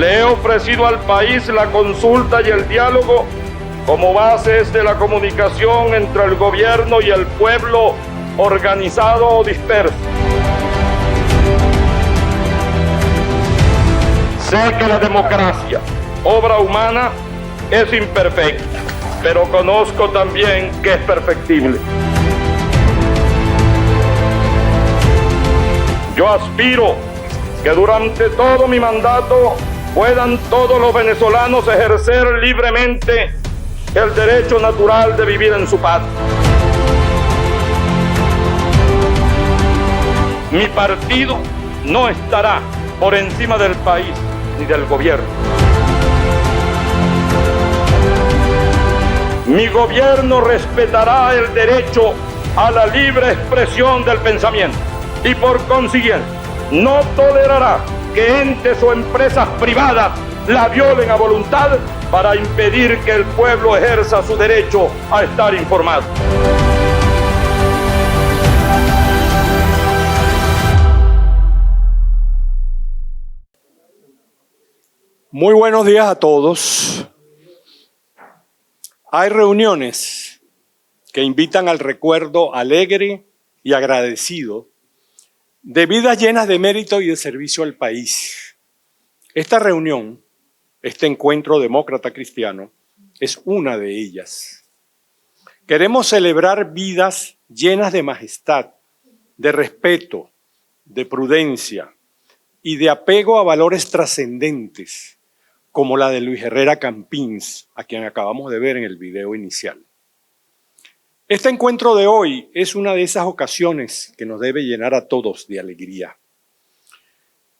Le he ofrecido al país la consulta y el diálogo como bases de la comunicación entre el gobierno y el pueblo organizado o disperso. Sé que la democracia, obra humana, es imperfecta, pero conozco también que es perfectible. Yo aspiro que durante todo mi mandato puedan todos los venezolanos ejercer libremente el derecho natural de vivir en su patria. Mi partido no estará por encima del país ni del gobierno. Mi gobierno respetará el derecho a la libre expresión del pensamiento y por consiguiente no tolerará que entes o empresas privadas la violen a voluntad para impedir que el pueblo ejerza su derecho a estar informado. Muy buenos días a todos. Hay reuniones que invitan al recuerdo alegre y agradecido de vidas llenas de mérito y de servicio al país. Esta reunión, este encuentro demócrata cristiano, es una de ellas. Queremos celebrar vidas llenas de majestad, de respeto, de prudencia y de apego a valores trascendentes, como la de Luis Herrera Campins, a quien acabamos de ver en el video inicial. Este encuentro de hoy es una de esas ocasiones que nos debe llenar a todos de alegría.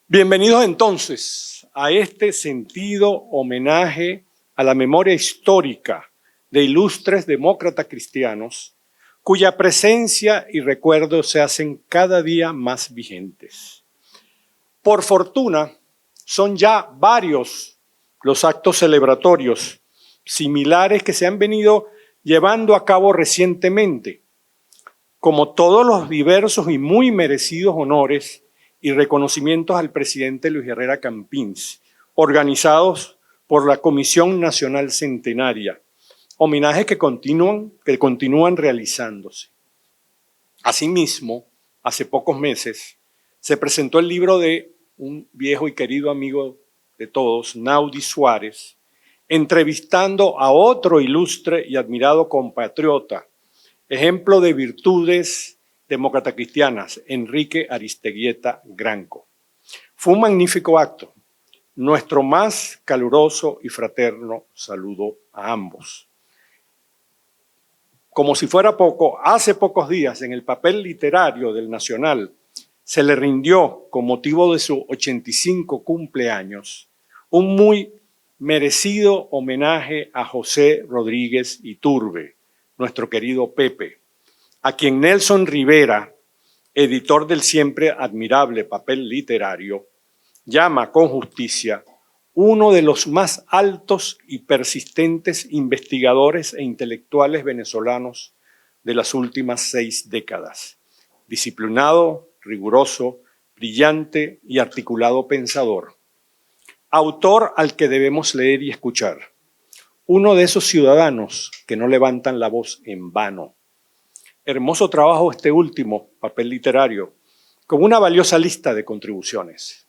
Bienvenidos entonces a este sentido homenaje a la memoria histórica de ilustres demócratas cristianos cuya presencia y recuerdo se hacen cada día más vigentes. Por fortuna, son ya varios los actos celebratorios similares que se han venido llevando a cabo recientemente, como todos los diversos y muy merecidos honores y reconocimientos al presidente Luis Herrera Campins, organizados por la Comisión Nacional Centenaria, homenajes que continúan realizándose. Asimismo, hace pocos meses, se presentó el libro de un viejo y querido amigo de todos, Naudi Suárez, entrevistando a otro ilustre y admirado compatriota, ejemplo de virtudes demócratas cristianas, Enrique Aristeguieta Granco. Fue un magnífico acto. Nuestro más caluroso y fraterno saludo a ambos. Como si fuera poco, hace pocos días en el papel literario del Nacional se le rindió, con motivo de su 85 cumpleaños, un muy merecido homenaje a José Rodríguez Iturbe, nuestro querido Pepe, a quien Nelson Rivera, editor del siempre admirable papel literario, llama con justicia uno de los más altos y persistentes investigadores e intelectuales venezolanos de las últimas 6 décadas. Disciplinado, riguroso, brillante y articulado pensador. Autor al que debemos leer y escuchar. Uno de esos ciudadanos que no levantan la voz en vano. Hermoso trabajo este último, papel literario, con una valiosa lista de contribuciones.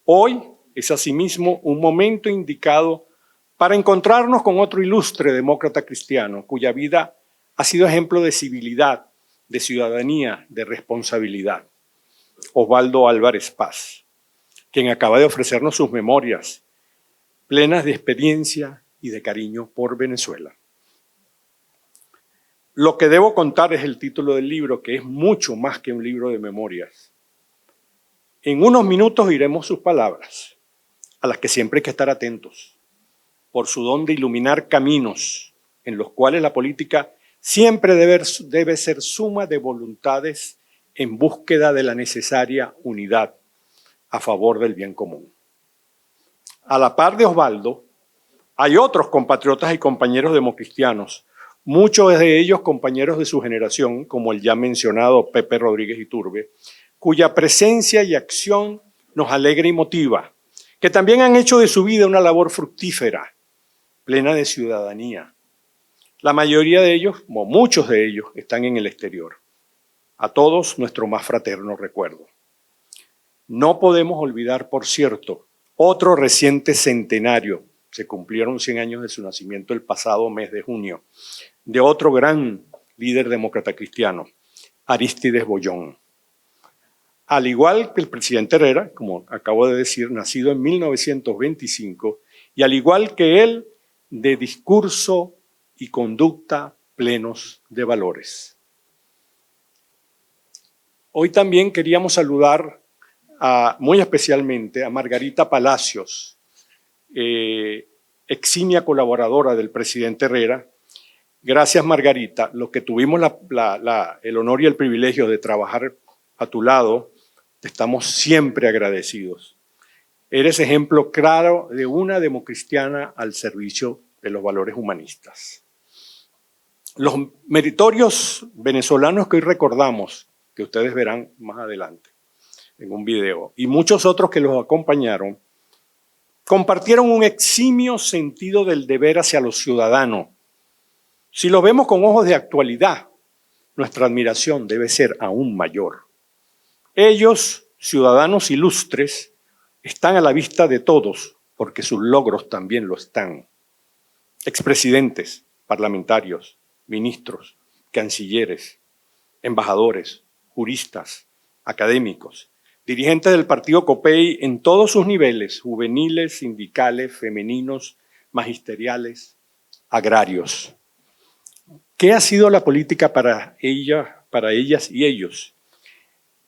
Hoy es asimismo un momento indicado para encontrarnos con otro ilustre demócrata cristiano, cuya vida ha sido ejemplo de civilidad, de ciudadanía, de responsabilidad. Osvaldo Álvarez Paz, quien acaba de ofrecernos sus memorias, plenas de experiencia y de cariño por Venezuela. Lo que debo contar es el título del libro, que es mucho más que un libro de memorias. En unos minutos oiremos sus palabras, a las que siempre hay que estar atentos, por su don de iluminar caminos en los cuales la política siempre debe ser suma de voluntades en búsqueda de la necesaria unidad a favor del bien común. A la par de Osvaldo, hay otros compatriotas y compañeros democristianos, muchos de ellos compañeros de su generación, como el ya mencionado Pepe Rodríguez Iturbe, cuya presencia y acción nos alegra y motiva, que también han hecho de su vida una labor fructífera, plena de ciudadanía. La mayoría de ellos, o muchos de ellos, están en el exterior. A todos nuestro más fraterno recuerdo. No podemos olvidar, por cierto, otro reciente centenario. Se cumplieron 100 años de su nacimiento el pasado mes de junio, de otro gran líder demócrata cristiano, Arístides Bollón. Al igual que el presidente Herrera, como acabo de decir, nacido en 1925, y al igual que él, de discurso y conducta plenos de valores. Hoy también queríamos saludar muy especialmente a Margarita Palacios, eximia colaboradora del presidente Herrera. Gracias, Margarita. Los que tuvimos el honor y el privilegio de trabajar a tu lado, te estamos siempre agradecidos. Eres ejemplo claro de una democristiana al servicio de los valores humanistas. Los meritorios venezolanos que hoy recordamos, que ustedes verán más adelante en un video, y muchos otros que los acompañaron, compartieron un eximio sentido del deber hacia los ciudadanos. Si lo vemos con ojos de actualidad, nuestra admiración debe ser aún mayor. Ellos, ciudadanos ilustres, están a la vista de todos, porque sus logros también lo están. Expresidentes, parlamentarios, ministros, cancilleres, embajadores, juristas, académicos, dirigentes del partido COPEI en todos sus niveles, juveniles, sindicales, femeninos, magisteriales, agrarios. ¿Qué ha sido la política para ellas y ellos?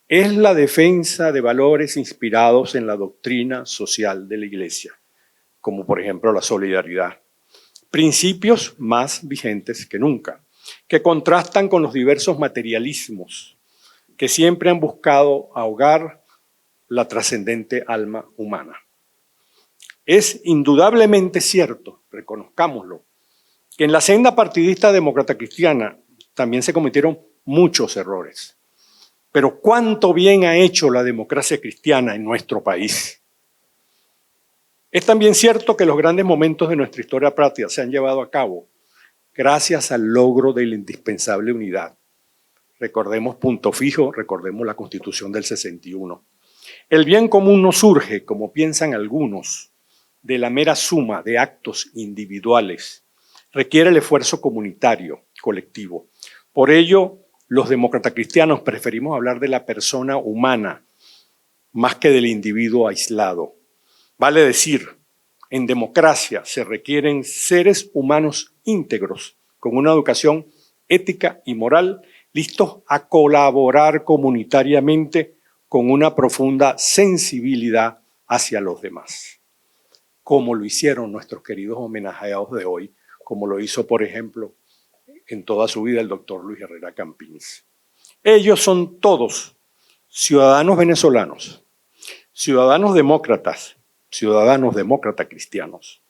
Es la defensa de valores inspirados en la doctrina social de la Iglesia, como por ejemplo la solidaridad. Principios más vigentes que nunca, que contrastan con los diversos materialismos que siempre han buscado ahogar la trascendente alma humana. Es indudablemente cierto, reconozcámoslo, que en la senda partidista demócrata cristiana también se cometieron muchos errores. Pero ¿cuánto bien ha hecho la democracia cristiana en nuestro país? Es también cierto que los grandes momentos de nuestra historia patria se han llevado a cabo gracias al logro de la indispensable unidad. Recordemos Punto Fijo, recordemos la Constitución del 61. El bien común no surge, como piensan algunos, de la mera suma de actos individuales. Requiere el esfuerzo comunitario, colectivo. Por ello, los demócratas cristianos preferimos hablar de la persona humana más que del individuo aislado. Vale decir, en democracia se requieren seres humanos íntegros, con una educación ética y moral, listos a colaborar comunitariamente con una profunda sensibilidad hacia los demás, como lo hicieron nuestros queridos homenajeados de hoy, como lo hizo, por ejemplo, en toda su vida el doctor Luis Herrera Campins. Ellos son todos ciudadanos venezolanos, ciudadanos demócratas cristianos,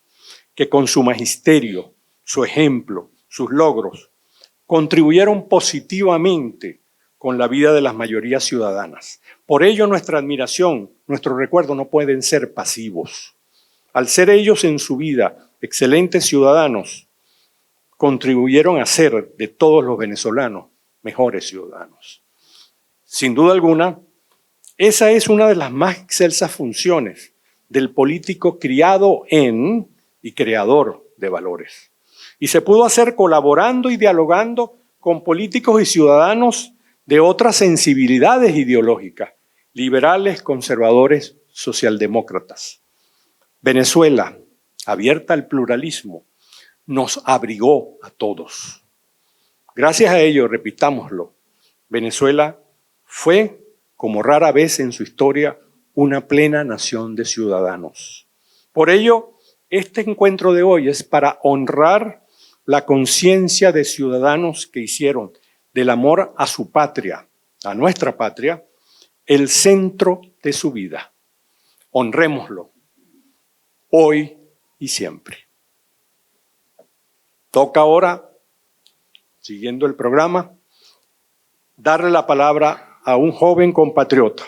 que con su magisterio, su ejemplo, sus logros, contribuyeron positivamente con la vida de las mayorías ciudadanas. Por ello, nuestra admiración, nuestro recuerdo no pueden ser pasivos. Al ser ellos en su vida excelentes ciudadanos, contribuyeron a ser de todos los venezolanos mejores ciudadanos. Sin duda alguna, esa es una de las más excelsas funciones del político criado en y creador de valores. Y se pudo hacer colaborando y dialogando con políticos y ciudadanos de otras sensibilidades ideológicas, liberales, conservadores, socialdemócratas. Venezuela, abierta al pluralismo, nos abrigó a todos. Gracias a ello, repitámoslo, Venezuela fue, como rara vez en su historia, una plena nación de ciudadanos. Por ello, este encuentro de hoy es para honrar la conciencia de ciudadanos que hicieron del amor a su patria, a nuestra patria, el centro de su vida. Honrémoslo, hoy y siempre. Toca ahora, siguiendo el programa, darle la palabra a un joven compatriota,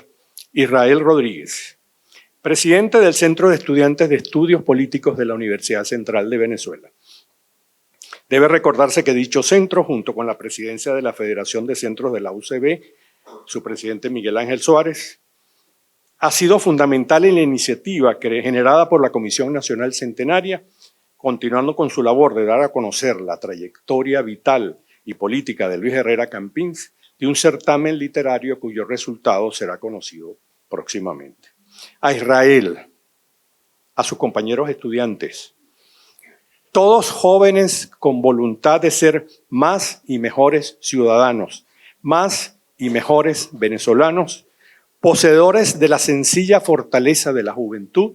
Israel Rodríguez, presidente del Centro de Estudiantes de Estudios Políticos de la Universidad Central de Venezuela. Debe recordarse que dicho centro, junto con la presidencia de la Federación de Centros de la UCB, su presidente Miguel Ángel Suárez, ha sido fundamental en la iniciativa generada por la Comisión Nacional Centenaria, continuando con su labor de dar a conocer la trayectoria vital y política de Luis Herrera Campins, de un certamen literario cuyo resultado será conocido próximamente. A Israel, a sus compañeros estudiantes, todos jóvenes con voluntad de ser más y mejores ciudadanos, más y mejores venezolanos, poseedores de la sencilla fortaleza de la juventud,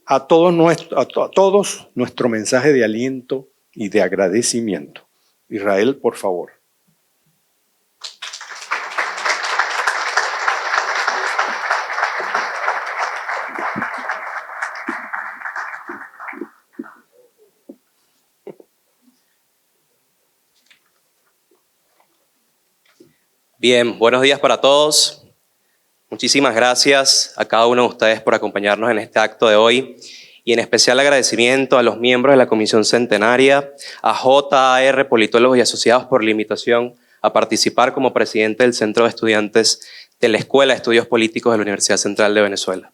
a todos nuestro mensaje de aliento y de agradecimiento. Israel, por favor. Bien, buenos días para todos. Muchísimas gracias a cada uno de ustedes por acompañarnos en este acto de hoy y en especial agradecimiento a los miembros de la Comisión Centenaria, a JAR, politólogos y asociados por la invitación a participar como presidente del Centro de Estudiantes de la Escuela de Estudios Políticos de la Universidad Central de Venezuela.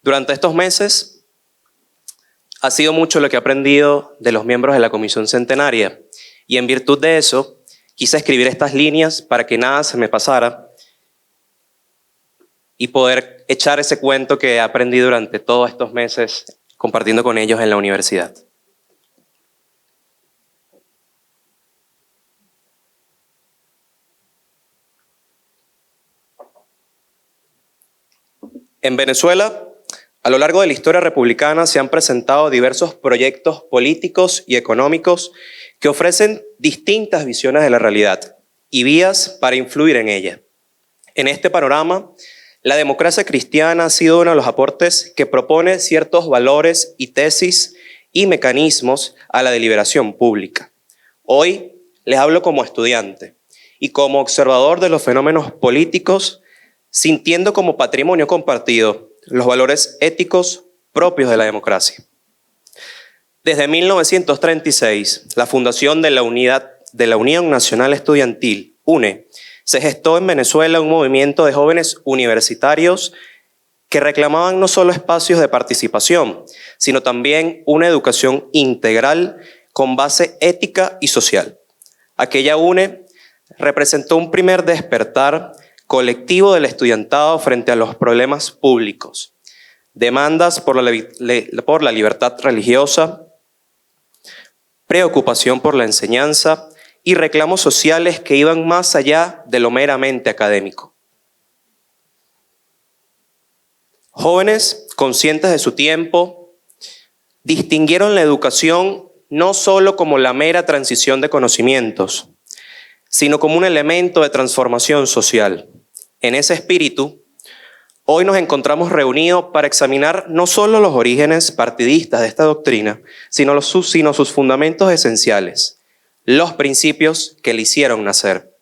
Durante estos meses ha sido mucho lo que he aprendido de los miembros de la Comisión Centenaria y en virtud de eso quise escribir estas líneas para que nada se me pasara y poder echar ese cuento que he aprendido durante todos estos meses compartiendo con ellos en la universidad. En Venezuela, a lo largo de la historia republicana se han presentado diversos proyectos políticos y económicos que ofrecen distintas visiones de la realidad y vías para influir en ella. En este panorama, la democracia cristiana ha sido uno de los aportes que propone ciertos valores y tesis y mecanismos a la deliberación pública. Hoy les hablo como estudiante y como observador de los fenómenos políticos, sintiendo como patrimonio compartido los valores éticos propios de la democracia. Desde 1936, la fundación de la Unión Nacional Estudiantil, UNE, se gestó en Venezuela un movimiento de jóvenes universitarios que reclamaban no solo espacios de participación, sino también una educación integral con base ética y social. Aquella UNE representó un primer despertar colectivo del estudiantado frente a los problemas públicos, demandas por la libertad religiosa, preocupación por la enseñanza y reclamos sociales que iban más allá de lo meramente académico. Jóvenes conscientes de su tiempo distinguieron la educación no solo como la mera transición de conocimientos, sino como un elemento de transformación social. En ese espíritu, hoy nos encontramos reunidos para examinar no solo los orígenes partidistas de esta doctrina, sino sus fundamentos esenciales, los principios que le hicieron nacer.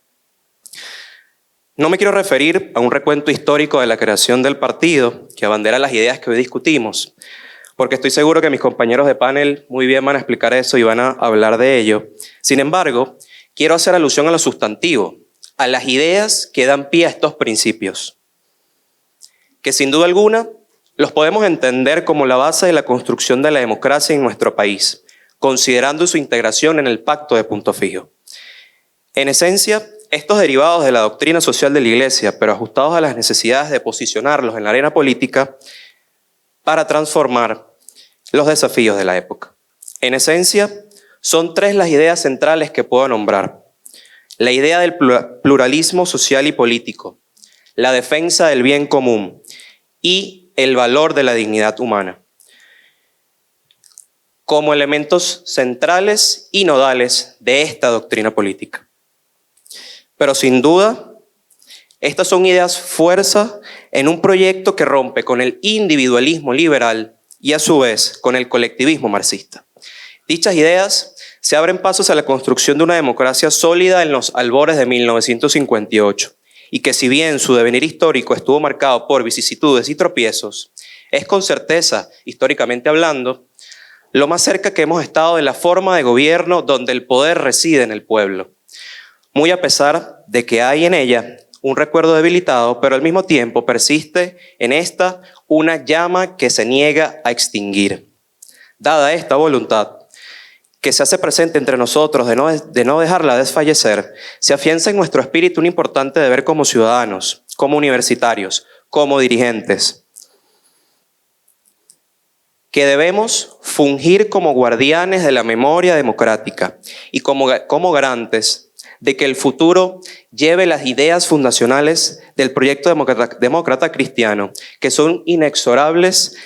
No me quiero referir a un recuento histórico de la creación del partido que abandera las ideas que hoy discutimos, porque estoy seguro que mis compañeros de panel muy bien van a explicar eso y van a hablar de ello. Sin embargo, quiero hacer alusión a lo sustantivo, a las ideas que dan pie a estos principios, que sin duda alguna los podemos entender como la base de la construcción de la democracia en nuestro país, considerando su integración en el Pacto de Punto Fijo. En esencia, estos derivados de la doctrina social de la Iglesia, pero ajustados a las necesidades de posicionarlos en la arena política para transformar los desafíos de la época. En esencia, son tres las ideas centrales que puedo nombrar. La idea del pluralismo social y político, la defensa del bien común y el valor de la dignidad humana, como elementos centrales y nodales de esta doctrina política. Pero sin duda, estas son ideas fuerza en un proyecto que rompe con el individualismo liberal y a su vez con el colectivismo marxista. Dichas ideas se abren pasos a la construcción de una democracia sólida en los albores de 1958 y que si bien su devenir histórico estuvo marcado por vicisitudes y tropiezos, es con certeza, históricamente hablando, lo más cerca que hemos estado de la forma de gobierno donde el poder reside en el pueblo. Muy a pesar de que hay en ella un recuerdo debilitado, pero al mismo tiempo persiste en esta una llama que se niega a extinguir. Dada esta voluntad que se hace presente entre nosotros de no dejarla desfallecer, se afianza en nuestro espíritu un importante deber como ciudadanos, como universitarios, como dirigentes, que debemos fungir como guardianes de la memoria democrática y como garantes de que el futuro lleve las ideas fundacionales del proyecto demócrata cristiano, que son inexorables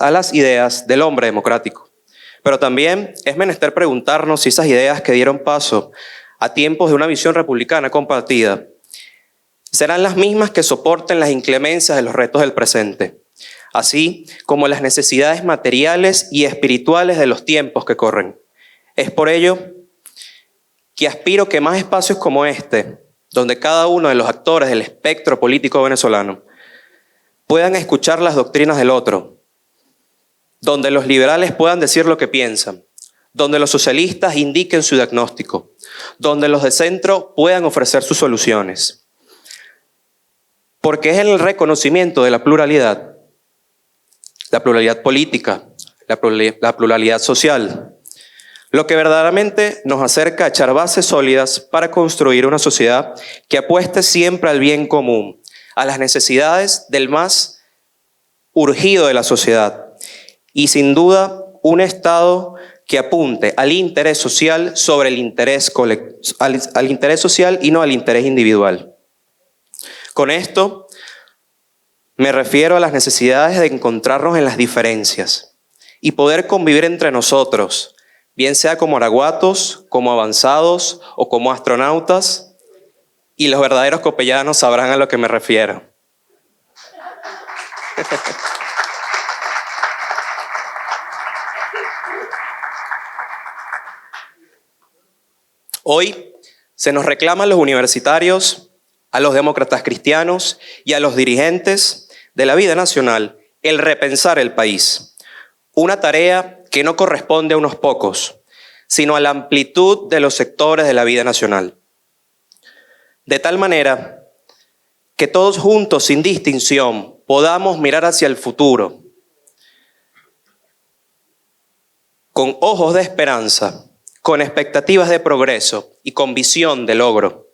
a las ideas del hombre democrático. Pero también es menester preguntarnos si esas ideas que dieron paso a tiempos de una visión republicana compartida serán las mismas que soporten las inclemencias de los retos del presente, así como las necesidades materiales y espirituales de los tiempos que corren. Es por ello que aspiro que más espacios como este, donde cada uno de los actores del espectro político venezolano puedan escuchar las doctrinas del otro, donde los liberales puedan decir lo que piensan, donde los socialistas indiquen su diagnóstico, donde los de centro puedan ofrecer sus soluciones. Porque es el reconocimiento de la pluralidad política, la pluralidad social, lo que verdaderamente nos acerca a echar bases sólidas para construir una sociedad que apueste siempre al bien común, a las necesidades del más urgido de la sociedad y sin duda un Estado que apunte al interés social sobre el interés al interés social y no al interés individual. Con esto me refiero a las necesidades de encontrarnos en las diferencias y poder convivir entre nosotros, bien sea como araguatos, como avanzados o como astronautas, y los verdaderos copellanos sabrán a lo que me refiero. Hoy se nos reclama a los universitarios, a los demócratas cristianos y a los dirigentes de la vida nacional el repensar el país. Una tarea que no corresponde a unos pocos, sino a la amplitud de los sectores de la vida nacional. De tal manera que todos juntos, sin distinción, podamos mirar hacia el futuro con ojos de esperanza, con expectativas de progreso y con visión de logro,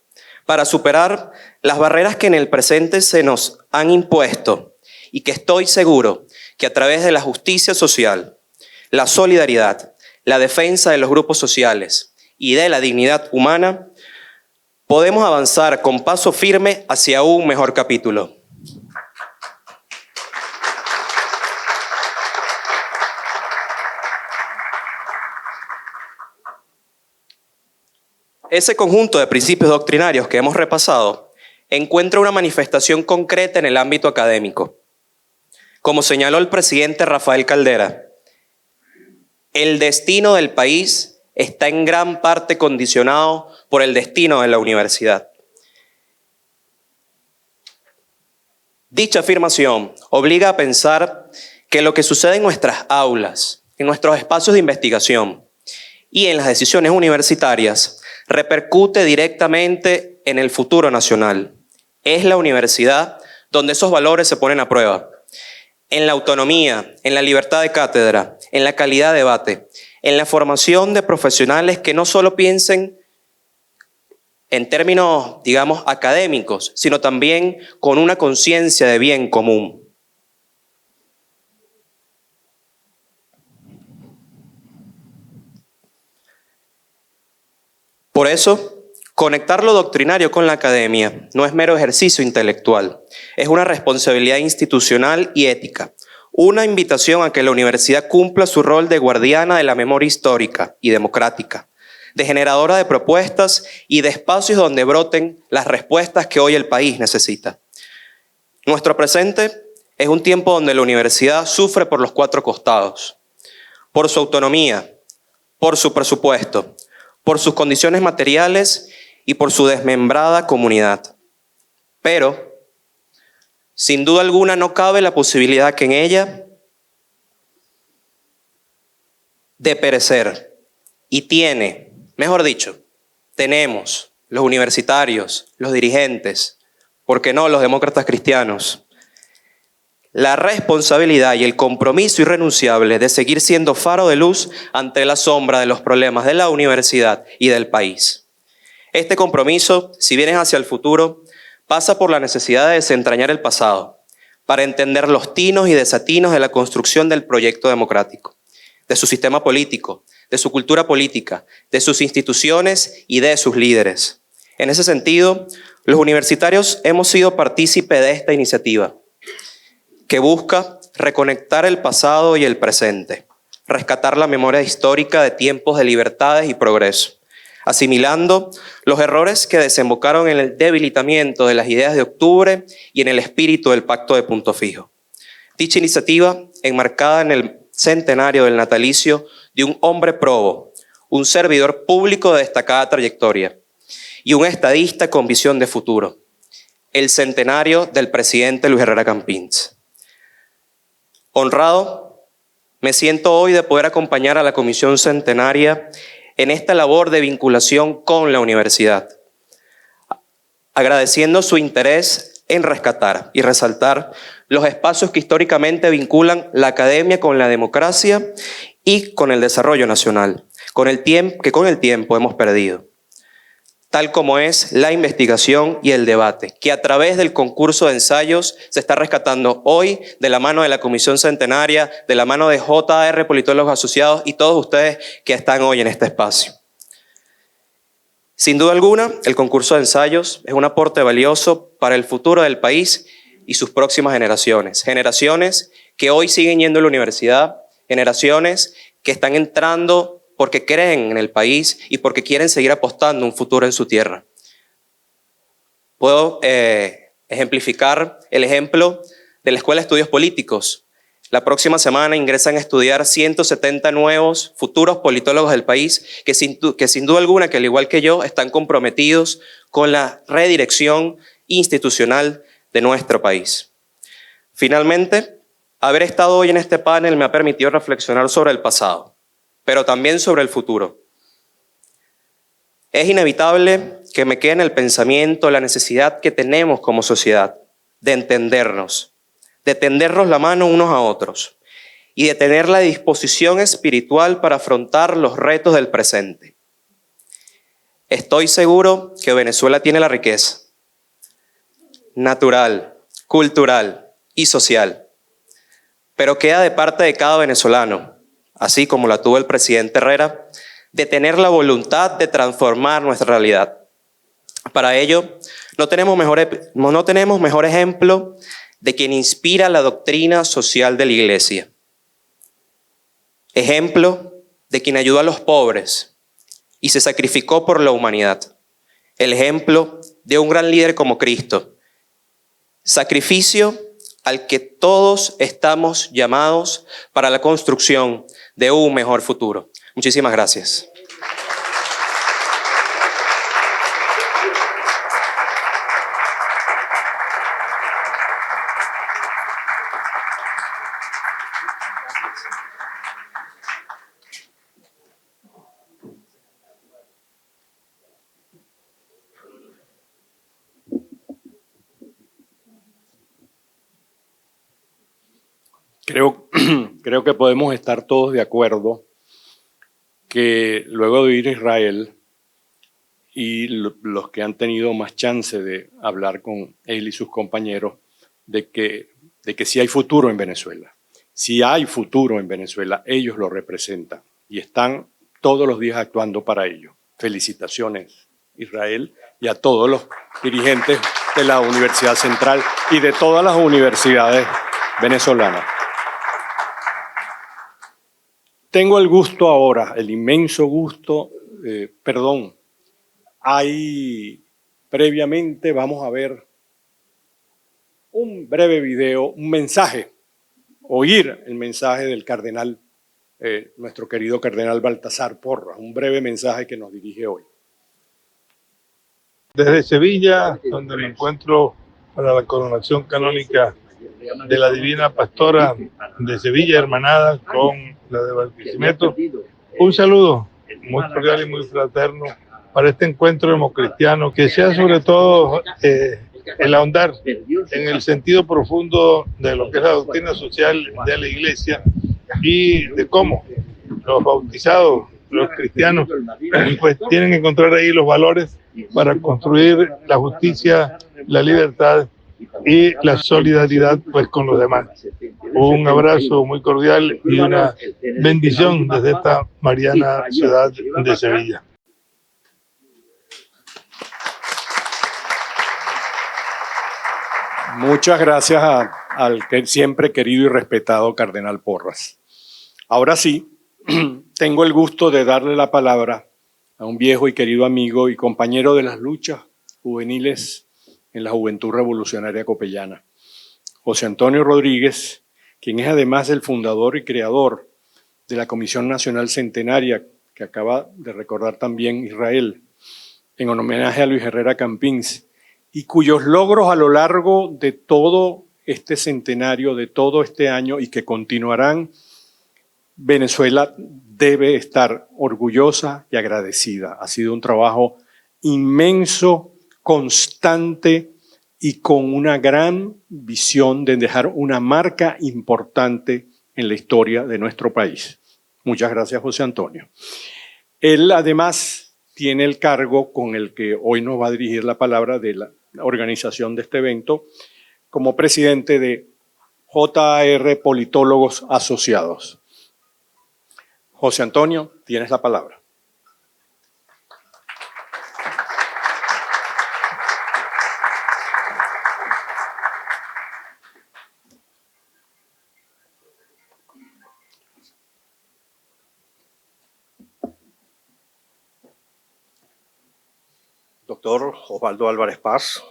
para superar las barreras que en el presente se nos han impuesto y que estoy seguro que a través de la justicia social, la solidaridad, la defensa de los grupos sociales y de la dignidad humana, podemos avanzar con paso firme hacia un mejor capítulo. Ese conjunto de principios doctrinarios que hemos repasado encuentra una manifestación concreta en el ámbito académico. Como señaló el presidente Rafael Caldera, el destino del país está en gran parte condicionado por el destino de la universidad. Dicha afirmación obliga a pensar que lo que sucede en nuestras aulas, en nuestros espacios de investigación y en las decisiones universitarias repercute directamente en el futuro nacional. Es la universidad donde esos valores se ponen a prueba. En la autonomía, en la libertad de cátedra, en la calidad de debate, en la formación de profesionales que no solo piensen en términos, digamos, académicos, sino también con una conciencia de bien común. Por eso, conectar lo doctrinario con la academia no es mero ejercicio intelectual, es una responsabilidad institucional y ética, una invitación a que la universidad cumpla su rol de guardiana de la memoria histórica y democrática, de generadora de propuestas y de espacios donde broten las respuestas que hoy el país necesita. Nuestro presente es un tiempo donde la universidad sufre por los cuatro costados, por su autonomía, por su presupuesto, por sus condiciones materiales y por su desmembrada comunidad. Pero, sin duda alguna, no cabe la posibilidad que en ella de perecer. Y tenemos los universitarios, los dirigentes, ¿por qué no los demócratas cristianos? La responsabilidad y el compromiso irrenunciable de seguir siendo faro de luz ante la sombra de los problemas de la universidad y del país. Este compromiso, si bien es hacia el futuro, pasa por la necesidad de desentrañar el pasado para entender los tinos y desatinos de la construcción del proyecto democrático, de su sistema político, de su cultura política, de sus instituciones y de sus líderes. En ese sentido, los universitarios hemos sido partícipe de esta iniciativa que busca reconectar el pasado y el presente, rescatar la memoria histórica de tiempos de libertades y progreso, asimilando los errores que desembocaron en el debilitamiento de las ideas de octubre y en el espíritu del Pacto de Punto Fijo. Dicha iniciativa, enmarcada en el centenario del natalicio de un hombre probo, un servidor público de destacada trayectoria y un estadista con visión de futuro, el centenario del presidente Luis Herrera Campins. Honrado me siento hoy de poder acompañar a la Comisión Centenaria en esta labor de vinculación con la universidad, agradeciendo su interés en rescatar y resaltar los espacios que históricamente vinculan la academia con la democracia y con el desarrollo nacional, que con el tiempo hemos perdido, tal como es la investigación y el debate, que a través del concurso de ensayos se está rescatando hoy de la mano de la Comisión Centenaria, de la mano de JR Politólogos Asociados y todos ustedes que están hoy en este espacio. Sin duda alguna, el concurso de ensayos es un aporte valioso para el futuro del país y sus próximas generaciones. Generaciones que hoy siguen yendo a la universidad, generaciones que están entrando porque creen en el país y porque quieren seguir apostando un futuro en su tierra. Puedo ejemplificar el ejemplo de la Escuela de Estudios Políticos. La próxima semana ingresan a estudiar 170 nuevos futuros politólogos del país que sin duda alguna, que al igual que yo, están comprometidos con la redirección institucional de nuestro país. Finalmente, haber estado hoy en este panel me ha permitido reflexionar sobre el pasado, pero también sobre el futuro. Es inevitable que me quede en el pensamiento la necesidad que tenemos como sociedad de entendernos, de tendernos la mano unos a otros y de tener la disposición espiritual para afrontar los retos del presente. Estoy seguro que Venezuela tiene la riqueza natural, cultural y social, pero queda de parte de cada venezolano, así como la tuvo el presidente Herrera, de tener la voluntad de transformar nuestra realidad. Para ello, no tenemos mejor ejemplo de quien inspira la doctrina social de la Iglesia. Ejemplo de quien ayudó a los pobres y se sacrificó por la humanidad. El ejemplo de un gran líder como Cristo. Sacrificio al que todos estamos llamados para la construcción de un mejor futuro. Muchísimas gracias. Creo que podemos estar todos de acuerdo que luego de ir a Israel y los que han tenido más chance de hablar con él y sus compañeros, de que sí hay futuro en Venezuela. Si hay futuro en Venezuela, ellos lo representan y están todos los días actuando para ello. Felicitaciones, Israel, y a todos los dirigentes de la Universidad Central y de todas las universidades venezolanas. Tengo el gusto ahora, el inmenso gusto, previamente vamos a ver un breve video, un mensaje, oír el mensaje del cardenal, nuestro querido cardenal Baltasar Porras, un breve mensaje que nos dirige hoy. Desde Sevilla, donde me encuentro para la coronación canónica de la Divina Pastora de Sevilla, hermanada con la de Barquisimeto. Un saludo muy cordial y muy fraterno para este encuentro democristiano, que sea sobre todo el ahondar en el sentido profundo de lo que es la doctrina social de la Iglesia y de cómo los bautizados, los cristianos, pues tienen que encontrar ahí los valores para construir la justicia, la libertad y la solidaridad pues con los demás. Un abrazo muy cordial y una bendición desde esta mariana ciudad de Sevilla. Muchas gracias al siempre querido y respetado Cardenal Porras. Ahora sí, tengo el gusto de darle la palabra a un viejo y querido amigo y compañero de las luchas juveniles en la Juventud Revolucionaria Copellana, José Antonio Rodríguez, quien es además el fundador y creador de la Comisión Nacional Centenaria, que acaba de recordar también Israel, en homenaje a Luis Herrera Campins, y cuyos logros a lo largo de todo este centenario, de todo este año y que continuarán, Venezuela debe estar orgullosa y agradecida. Ha sido un trabajo inmenso, constante y con una gran visión de dejar una marca importante en la historia de nuestro país. Muchas gracias, José Antonio. Él además tiene el cargo con el que hoy nos va a dirigir la palabra de la organización de este evento como presidente de JAR Politólogos Asociados. José Antonio, tienes la palabra. Doctor Osvaldo Álvarez Paz,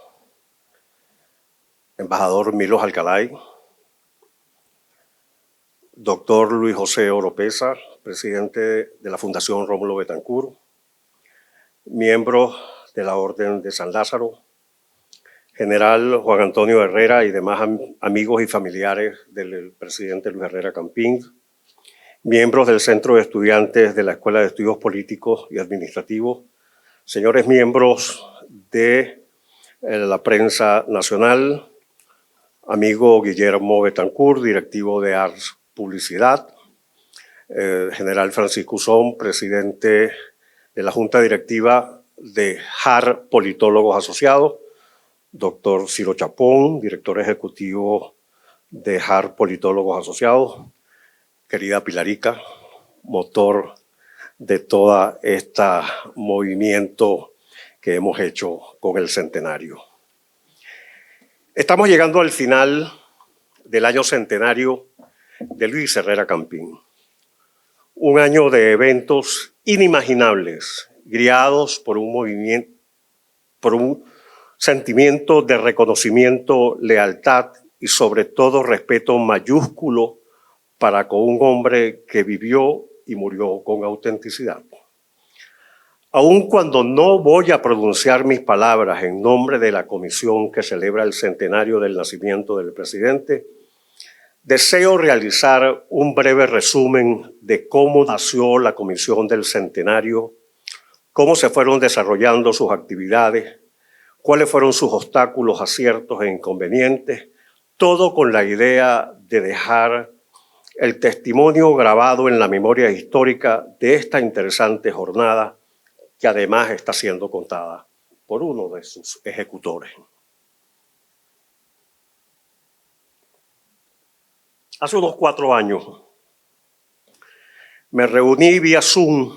embajador Milos Alcalay, doctor Luis José Oropesa, presidente de la Fundación Rómulo Betancourt, miembros de la Orden de San Lázaro, general Juan Antonio Herrera y demás amigos y familiares del presidente Luis Herrera Campins, miembros del Centro de Estudiantes de la Escuela de Estudios Políticos y Administrativos, señores miembros de la prensa nacional, amigo Guillermo Betancourt, directivo de Ars Publicidad, general Francisco Usón, presidente de la Junta Directiva de JAR Politólogos Asociados, doctor Ciro Chapón, director ejecutivo de JAR Politólogos Asociados, querida Pilarica, motor de todo este movimiento que hemos hecho con el centenario. Estamos llegando al final del año centenario de Luis Herrera Campins. Un año de eventos inimaginables, guiados por un movimiento, por un sentimiento de reconocimiento, lealtad y sobre todo respeto mayúsculo para con un hombre que vivió y murió con autenticidad. Aun cuando no voy a pronunciar mis palabras en nombre de la comisión que celebra el centenario del nacimiento del presidente, deseo realizar un breve resumen de cómo nació la Comisión del Centenario, cómo se fueron desarrollando sus actividades, cuáles fueron sus obstáculos, aciertos e inconvenientes, todo con la idea de dejar el testimonio grabado en la memoria histórica de esta interesante jornada que además está siendo contada por uno de sus ejecutores. Hace unos 4 años me reuní vía Zoom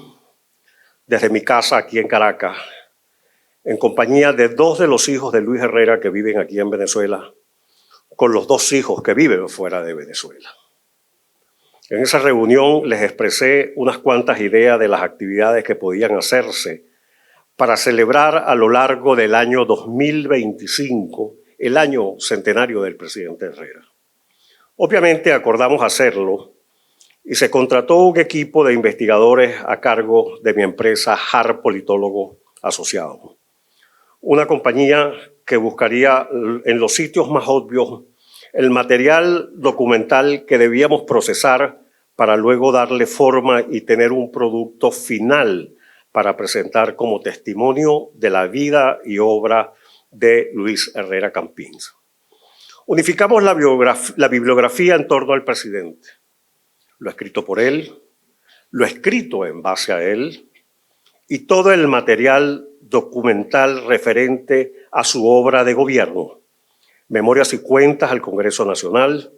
desde mi casa aquí en Caracas en compañía de 2 de los hijos de Luis Herrera que viven aquí en Venezuela, con los 2 hijos que viven fuera de Venezuela. En esa reunión les expresé unas cuantas ideas de las actividades que podían hacerse para celebrar a lo largo del año 2025 el año centenario del presidente Herrera. Obviamente acordamos hacerlo y se contrató un equipo de investigadores a cargo de mi empresa JAR Politólogos Asociados. una compañía que buscaría en los sitios más obvios el material documental que debíamos procesar para luego darle forma y tener un producto final para presentar como testimonio de la vida y obra de Luis Herrera Campins. Unificamos la bibliografía en torno al presidente, lo escrito por él, lo escrito en base a él y todo el material documental referente a su obra de gobierno, memorias y cuentas al Congreso Nacional,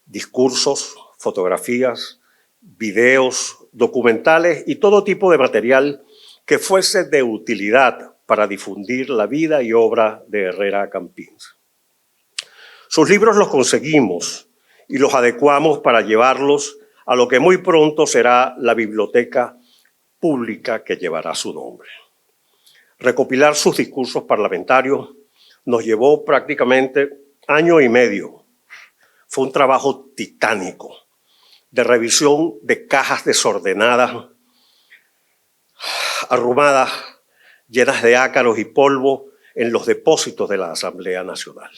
discursos, fotografías, videos, documentales y todo tipo de material que fuese de utilidad para difundir la vida y obra de Herrera Campins. Sus libros los conseguimos y los adecuamos para llevarlos a lo que muy pronto será la biblioteca pública que llevará su nombre. Recopilar sus discursos parlamentarios nos llevó prácticamente año y medio. Fue un trabajo titánico de revisión de cajas desordenadas, arrumadas, llenas de ácaros y polvo en los depósitos de la Asamblea Nacional.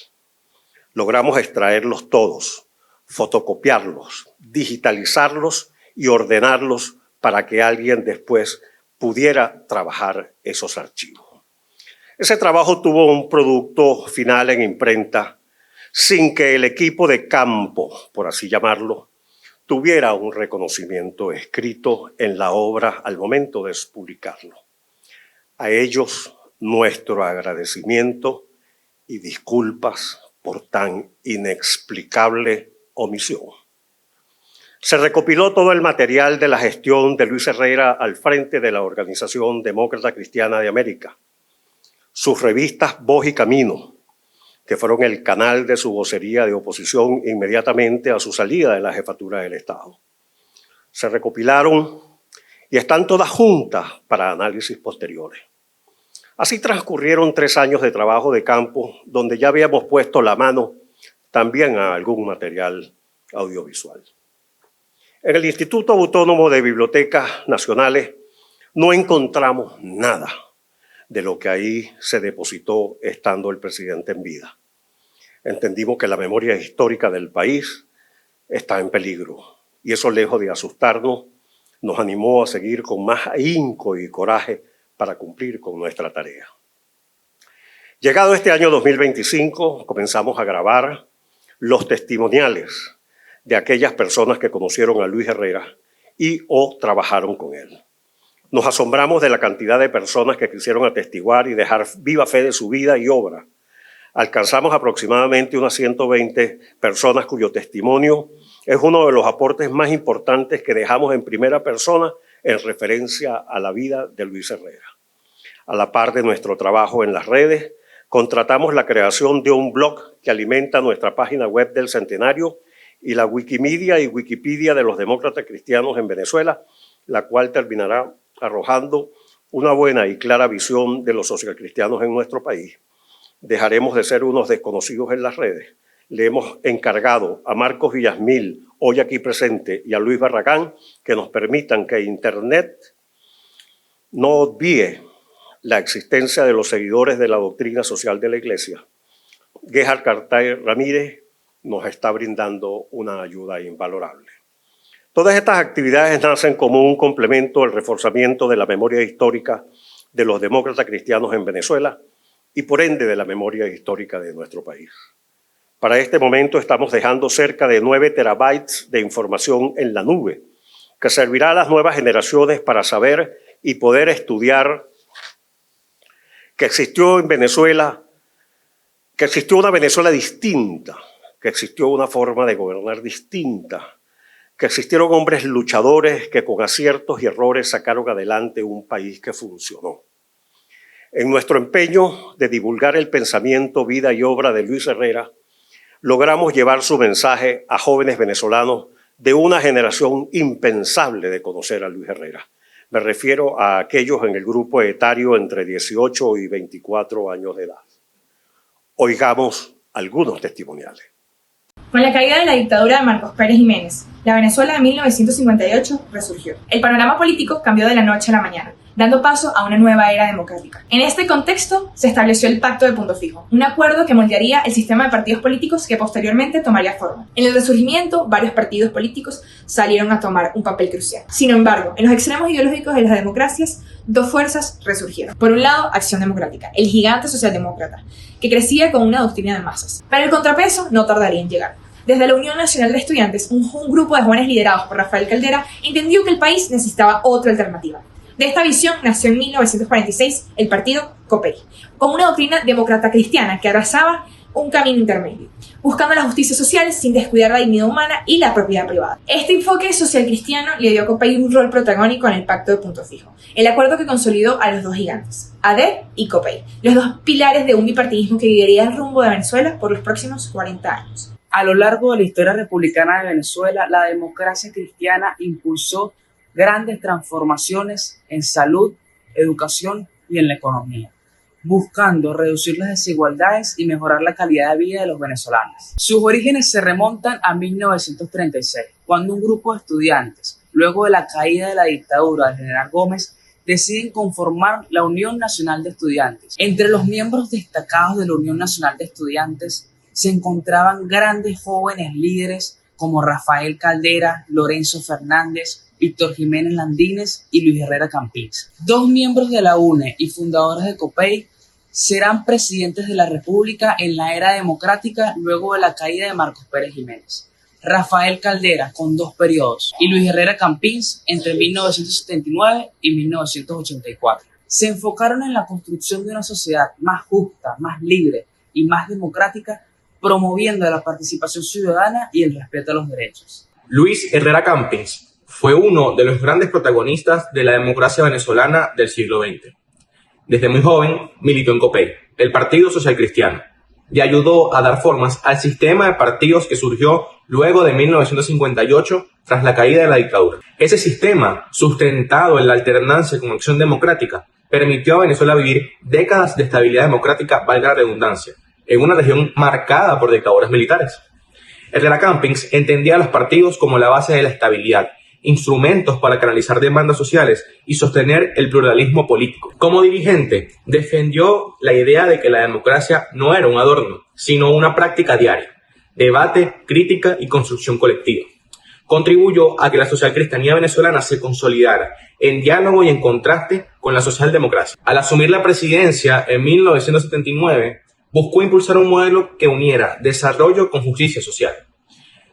Logramos extraerlos todos, fotocopiarlos, digitalizarlos y ordenarlos para que alguien después pudiera trabajar esos archivos. Ese trabajo tuvo un producto final en imprenta sin que el equipo de campo, por así llamarlo, tuviera un reconocimiento escrito en la obra al momento de publicarlo. A ellos nuestro agradecimiento y disculpas por tan inexplicable omisión. Se recopiló todo el material de la gestión de Luis Herrera al frente de la Organización Demócrata Cristiana de América, sus revistas Voz y Camino, que fueron el canal de su vocería de oposición inmediatamente a su salida de la jefatura del Estado. Se recopilaron y están todas juntas para análisis posteriores. Así transcurrieron 3 años de trabajo de campo, donde ya habíamos puesto la mano también a algún material audiovisual. En el Instituto Autónomo de Bibliotecas Nacionales no encontramos nada de lo que ahí se depositó estando el presidente en vida. Entendimos que la memoria histórica del país está en peligro y eso, lejos de asustarnos, nos animó a seguir con más ahínco y coraje para cumplir con nuestra tarea. Llegado este año 2025, comenzamos a grabar los testimoniales de aquellas personas que conocieron a Luis Herrera y o trabajaron con él. Nos asombramos de la cantidad de personas que quisieron atestiguar y dejar viva fe de su vida y obra. Alcanzamos aproximadamente unas 120 personas cuyo testimonio es uno de los aportes más importantes que dejamos en primera persona en referencia a la vida de Luis Herrera. A la par de nuestro trabajo en las redes, contratamos la creación de un blog que alimenta nuestra página web del Centenario y la Wikimedia y Wikipedia de los demócratas cristianos en Venezuela, la cual terminará arrojando una buena y clara visión de los socialcristianos en nuestro país. Dejaremos de ser unos desconocidos en las redes. Le hemos encargado a Marcos Villasmil, hoy aquí presente, y a Luis Barragán que nos permitan que Internet no obvíe la existencia de los seguidores de la doctrina social de la Iglesia. Gerhard Cartay Ramírez nos está brindando una ayuda invalorable. Todas estas actividades nacen como un complemento al reforzamiento de la memoria histórica de los demócratas cristianos en Venezuela y por ende de la memoria histórica de nuestro país. Para este momento estamos dejando cerca de 9 terabytes de información en la nube, que servirá a las nuevas generaciones para saber y poder estudiar que existió en Venezuela, que existió una Venezuela distinta, que existió una forma de gobernar distinta, que existieron hombres luchadores que con aciertos y errores sacaron adelante un país que funcionó. En nuestro empeño de divulgar el pensamiento, vida y obra de Luis Herrera, logramos llevar su mensaje a jóvenes venezolanos de una generación impensable de conocer a Luis Herrera. Me refiero a aquellos en el grupo etario entre 18 y 24 años de edad. Oigamos algunos testimoniales. Con la caída de la dictadura de Marcos Pérez Jiménez, la Venezuela de 1958 resurgió. El panorama político cambió de la noche a la mañana. dando paso a una nueva era democrática. En este contexto se estableció el Pacto de Punto Fijo, un acuerdo que moldearía el sistema de partidos políticos que posteriormente tomaría forma. En el Resurgimiento, varios partidos políticos salieron a tomar un papel crucial. Sin embargo, en los extremos ideológicos de las democracias, dos fuerzas resurgieron. Por un lado, Acción Democrática, el gigante socialdemócrata, que crecía con una doctrina de masas. Pero el contrapeso no tardaría en llegar. Desde la Unión Nacional de Estudiantes, un grupo de jóvenes liderados por Rafael Caldera entendió que el país necesitaba otra alternativa. De esta visión nació en 1946 el partido COPEI, con una doctrina demócrata cristiana que abrazaba un camino intermedio, buscando la justicia social sin descuidar la dignidad humana y la propiedad privada. Este enfoque social cristiano le dio a COPEI un rol protagónico en el Pacto de Punto Fijo, el acuerdo que consolidó a los dos gigantes, ADER y COPEI, los dos pilares de un bipartidismo que guiaría el rumbo de Venezuela por los próximos 40 años. A lo largo de la historia republicana de Venezuela, la democracia cristiana impulsó grandes transformaciones en salud, educación y en la economía, buscando reducir las desigualdades y mejorar la calidad de vida de los venezolanos. Sus orígenes se remontan a 1936, cuando un grupo de estudiantes, luego de la caída de la dictadura del general Gómez, deciden conformar la Unión Nacional de Estudiantes. Entre los miembros destacados de la Unión Nacional de Estudiantes se encontraban grandes jóvenes líderes como Rafael Caldera, Lorenzo Fernández, Víctor Jiménez Landines y Luis Herrera Campins. Dos miembros de la UNE y fundadores de COPEI serán presidentes de la República en la era democrática luego de la caída de Marcos Pérez Jiménez. Rafael Caldera con 2 periodos y Luis Herrera Campins entre 1979 y 1984. Se enfocaron en la construcción de una sociedad más justa, más libre y más democrática, promoviendo la participación ciudadana y el respeto a los derechos. Luis Herrera Campins fue uno de los grandes protagonistas de la democracia venezolana del siglo XX. Desde muy joven militó en COPEI, el Partido Social Cristiano, y ayudó a dar formas al sistema de partidos que surgió luego de 1958 tras la caída de la dictadura. Ese sistema, sustentado en la alternancia con Acción Democrática, permitió a Venezuela vivir décadas de estabilidad democrática, valga la redundancia, en una región marcada por dictaduras militares. Herrera Campins entendía a los partidos como la base de la estabilidad, instrumentos para canalizar demandas sociales y sostener el pluralismo político. Como dirigente, defendió la idea de que la democracia no era un adorno, sino una práctica diaria, debate, crítica y construcción colectiva. Contribuyó a que la socialcristianía venezolana se consolidara en diálogo y en contraste con la socialdemocracia. Al asumir la presidencia en 1979, buscó impulsar un modelo que uniera desarrollo con justicia social.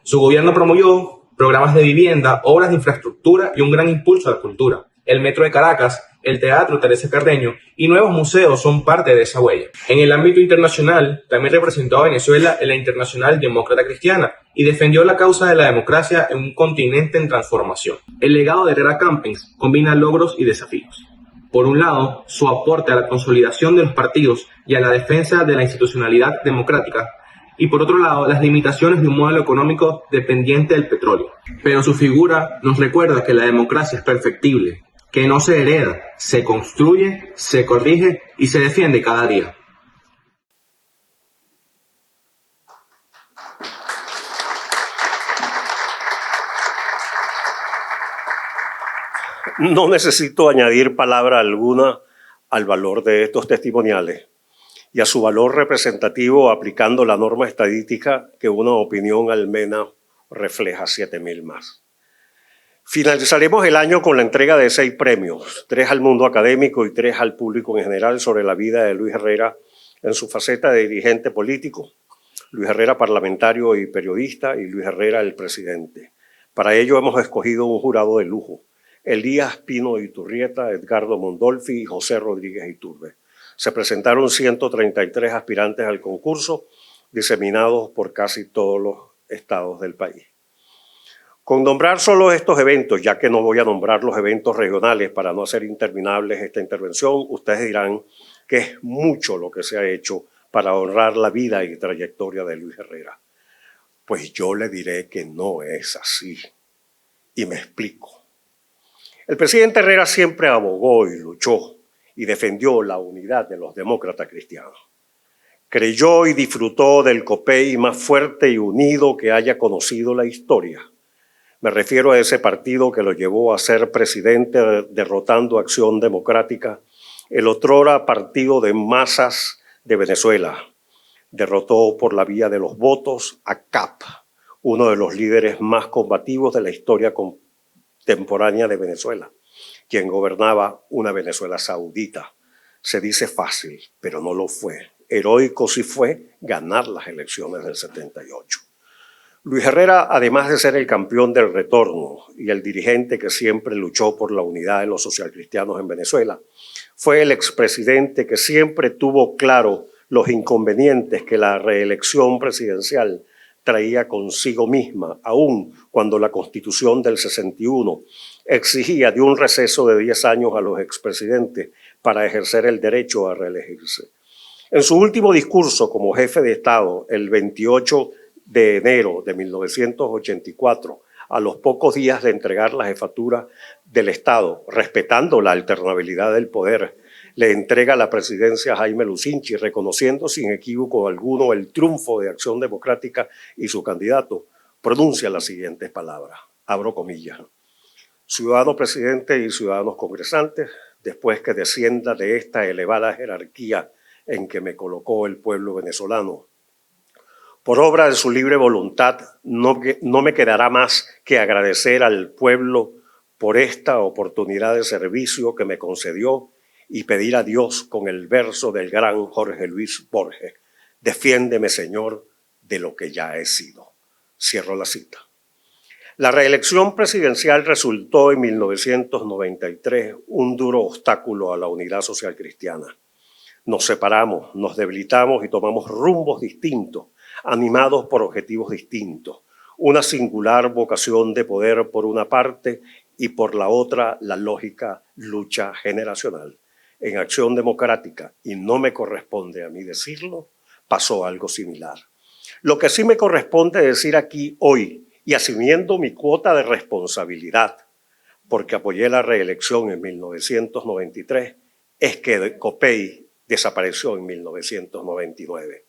Su gobierno promovió programas de vivienda, obras de infraestructura y un gran impulso a la cultura. El Metro de Caracas, el Teatro Teresa Carreño y nuevos museos son parte de esa huella. En el ámbito internacional, también representó a Venezuela en la Internacional Demócrata Cristiana y defendió la causa de la democracia en un continente en transformación. El legado de Herrera Campins combina logros y desafíos. Por un lado, su aporte a la consolidación de los partidos y a la defensa de la institucionalidad democrática, y por otro lado, las limitaciones de un modelo económico dependiente del petróleo. Pero su figura nos recuerda que la democracia es perfectible, que no se hereda, se construye, se corrige y se defiende cada día. No necesito añadir palabra alguna al valor de estos testimoniales y a su valor representativo aplicando la norma estadística que una opinión al menos refleja 7.000 más. Finalizaremos el año con la entrega de 6 premios, 3 al mundo académico y 3 al público en general sobre la vida de Luis Herrera en su faceta de dirigente político, Luis Herrera parlamentario y periodista y Luis Herrera el presidente. Para ello hemos escogido un jurado de lujo, Elías Pino Iturrieta, Edgardo Mondolfi y José Rodríguez Iturbe. Se presentaron 133 aspirantes al concurso, diseminados por casi todos los estados del país. Con nombrar solo estos eventos, ya que no voy a nombrar los eventos regionales para no hacer interminables esta intervención, ustedes dirán que es mucho lo que se ha hecho para honrar la vida y trayectoria de Luis Herrera. Pues yo le diré que no es así. Y me explico. El presidente Herrera siempre abogó y luchó y defendió la unidad de los demócratas cristianos. Creyó y disfrutó del COPEI más fuerte y unido que haya conocido la historia. Me refiero a ese partido que lo llevó a ser presidente derrotando Acción Democrática, el otrora partido de masas de Venezuela. Derrotó por la vía de los votos a CAP, uno de los líderes más combativos de la historia contemporánea de Venezuela, quien gobernaba una Venezuela saudita. Se dice fácil, pero no lo fue. Heroico sí fue ganar las elecciones del 78. Luis Herrera, además de ser el campeón del retorno y el dirigente que siempre luchó por la unidad de los socialcristianos en Venezuela, fue el expresidente que siempre tuvo claro los inconvenientes que la reelección presidencial traía consigo misma, aun cuando la Constitución del 61 exigía de un receso de 10 años a los expresidentes para ejercer el derecho a reelegirse. En su último discurso como jefe de Estado, el 28 de enero de 1984, a los pocos días de entregar la jefatura del Estado, respetando la alternabilidad del poder, le entrega la presidencia a Jaime Lucinchi, reconociendo sin equívoco alguno el triunfo de Acción Democrática y su candidato, pronuncia las siguientes palabras, abro comillas: ciudadano presidente y ciudadanos congresantes, después que descienda de esta elevada jerarquía en que me colocó el pueblo venezolano, por obra de su libre voluntad, no me quedará más que agradecer al pueblo por esta oportunidad de servicio que me concedió y pedir a Dios con el verso del gran Jorge Luis Borges: defiéndeme, Señor, de lo que ya he sido. Cierro la cita. La reelección presidencial resultó en 1993 un duro obstáculo a la unidad social cristiana. Nos separamos, nos debilitamos y tomamos rumbos distintos, animados por objetivos distintos. Una singular vocación de poder por una parte y por la otra la lógica lucha generacional. En Acción Democrática, y no me corresponde a mí decirlo, pasó algo similar. Lo que sí me corresponde decir aquí hoy, y asumiendo mi cuota de responsabilidad, porque apoyé la reelección en 1993, es que COPEI desapareció en 1999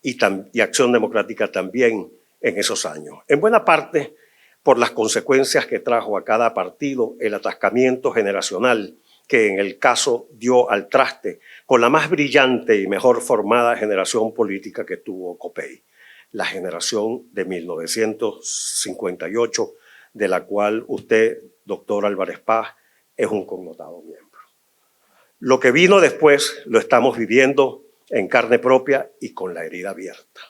y Acción Democrática también en esos años. En buena parte por las consecuencias que trajo a cada partido el atascamiento generacional que en el caso dio al traste con la más brillante y mejor formada generación política que tuvo COPEI, la generación de 1958, de la cual usted, doctor Álvarez Paz, es un connotado miembro. Lo que vino después lo estamos viviendo en carne propia y con la herida abierta.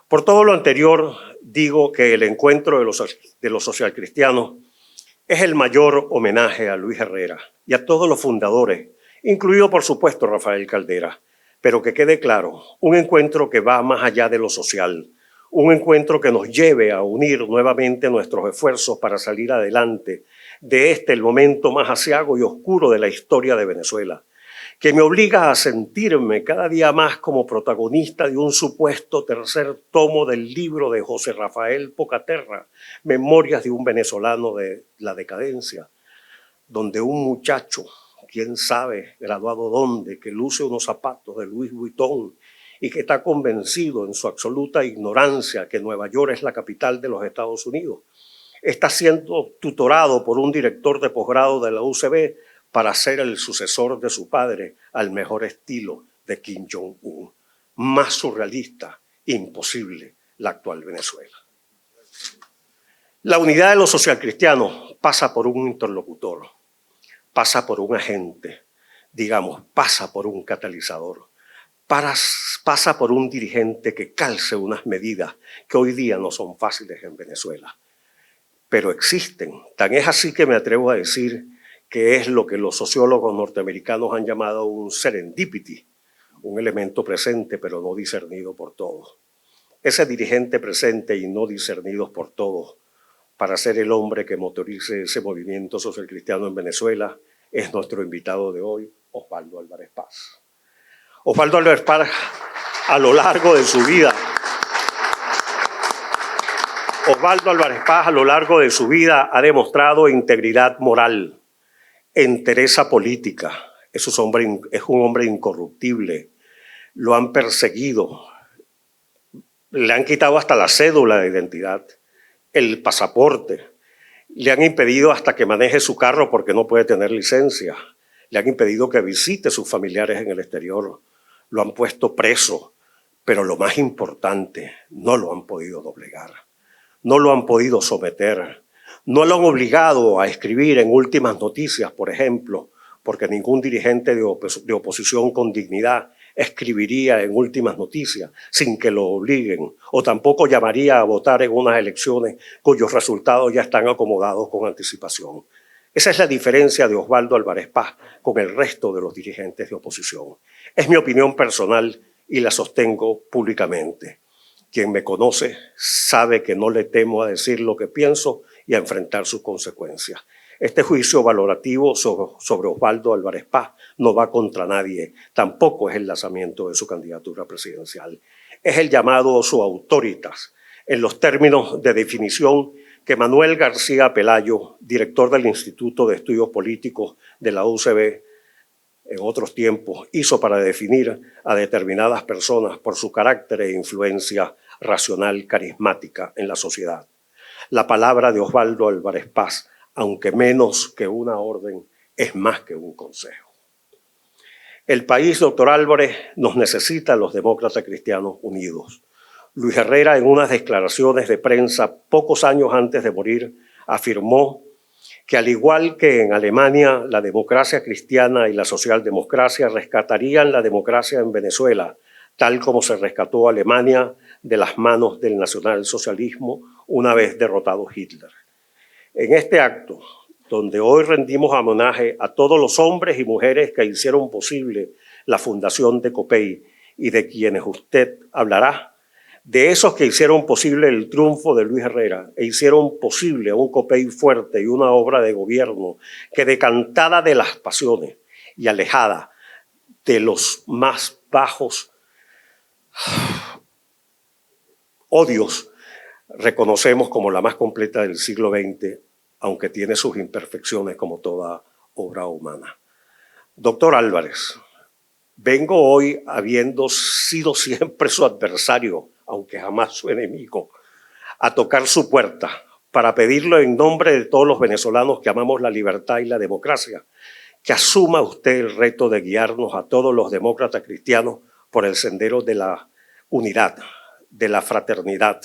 Por todo lo anterior, digo que el encuentro de los socialcristianos es el mayor homenaje a Luis Herrera y a todos los fundadores, incluido por supuesto Rafael Caldera, pero que quede claro, un encuentro que va más allá de lo social, un encuentro que nos lleve a unir nuevamente nuestros esfuerzos para salir adelante de el momento más aciago y oscuro de la historia de Venezuela, que me obliga a sentirme cada día más como protagonista de un supuesto tercer tomo del libro de José Rafael Pocaterra, Memorias de un venezolano de la decadencia, donde un muchacho, quién sabe graduado dónde, que luce unos zapatos de Louis Vuitton y que está convencido en su absoluta ignorancia que Nueva York es la capital de los Estados Unidos, está siendo tutorado por un director de posgrado de la UCB para ser el sucesor de su padre al mejor estilo de Kim Jong-un. Más surrealista, imposible, la actual Venezuela. La unidad de los socialcristianos pasa por un interlocutor, pasa por un agente, digamos, pasa por un catalizador, pasa por un dirigente que calce unas medidas que hoy día no son fáciles en Venezuela, pero existen. Tan es así que me atrevo a decir que es lo que los sociólogos norteamericanos han llamado un serendipity, un elemento presente pero no discernido por todos. Ese dirigente presente y no discernido por todos, para ser el hombre que motorice ese movimiento socialcristiano en Venezuela, es nuestro invitado de hoy, Osvaldo Álvarez Paz. Osvaldo Álvarez Paz, a lo largo de su vida, ha demostrado integridad moral, entereza política. Es un hombre incorruptible. Lo han perseguido, le han quitado hasta la cédula de identidad, el pasaporte, Le han impedido hasta que maneje su carro porque no puede tener licencia. Le han impedido que visite a sus familiares en el exterior. Lo han puesto preso. Pero lo más importante, no lo han podido doblegar. No lo han podido someter. No lo han obligado a escribir en Últimas Noticias, por ejemplo, porque ningún dirigente de oposición con dignidad escribiría en Últimas Noticias sin que lo obliguen, o tampoco llamaría a votar en unas elecciones cuyos resultados ya están acomodados con anticipación. Esa es la diferencia de Osvaldo Álvarez Paz con el resto de los dirigentes de oposición. Es mi opinión personal y la sostengo públicamente. Quien me conoce sabe que no le temo a decir lo que pienso y a enfrentar sus consecuencias. Este juicio valorativo sobre Osvaldo Álvarez Paz no va contra nadie, tampoco es el lanzamiento de su candidatura presidencial. Es el llamado su autoritas, en los términos de definición que Manuel García Pelayo, director del Instituto de Estudios Políticos de la UCB, en otros tiempos, hizo para definir a determinadas personas por su carácter e influencia racional carismática en la sociedad. La palabra de Osvaldo Álvarez Paz, aunque menos que una orden, es más que un consejo. El país, doctor Álvarez, nos necesita a los demócratas cristianos unidos. Luis Herrera, en unas declaraciones de prensa pocos años antes de morir, afirmó que al igual que en Alemania, la democracia cristiana y la socialdemocracia rescatarían la democracia en Venezuela, tal como se rescató Alemania de las manos del nacionalsocialismo una vez derrotado Hitler. En este acto, donde hoy rendimos homenaje a todos los hombres y mujeres que hicieron posible la fundación de COPEI y de quienes usted hablará, de esos que hicieron posible el triunfo de Luis Herrera e hicieron posible un COPEI fuerte y una obra de gobierno que, decantada de las pasiones y alejada de los más bajos odios, reconocemos como la más completa del siglo XX, aunque tiene sus imperfecciones como toda obra humana. Doctor Álvarez, vengo hoy habiendo sido siempre su adversario, aunque jamás su enemigo, a tocar su puerta para pedirlo en nombre de todos los venezolanos que amamos la libertad y la democracia, que asuma usted el reto de guiarnos a todos los demócratas cristianos por el sendero de la unidad, de la fraternidad,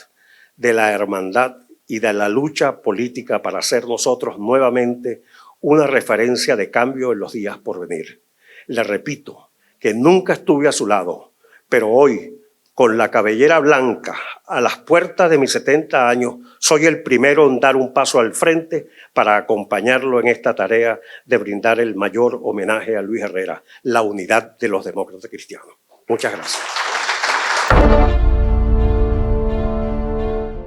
de la hermandad y de la lucha política para ser nosotros nuevamente una referencia de cambio en los días por venir. Le repito que nunca estuve a su lado, pero hoy, con la cabellera blanca, a las puertas de mis 70 años, soy el primero en dar un paso al frente para acompañarlo en esta tarea de brindar el mayor homenaje a Luis Herrera, la unidad de los demócratas cristianos. Muchas gracias.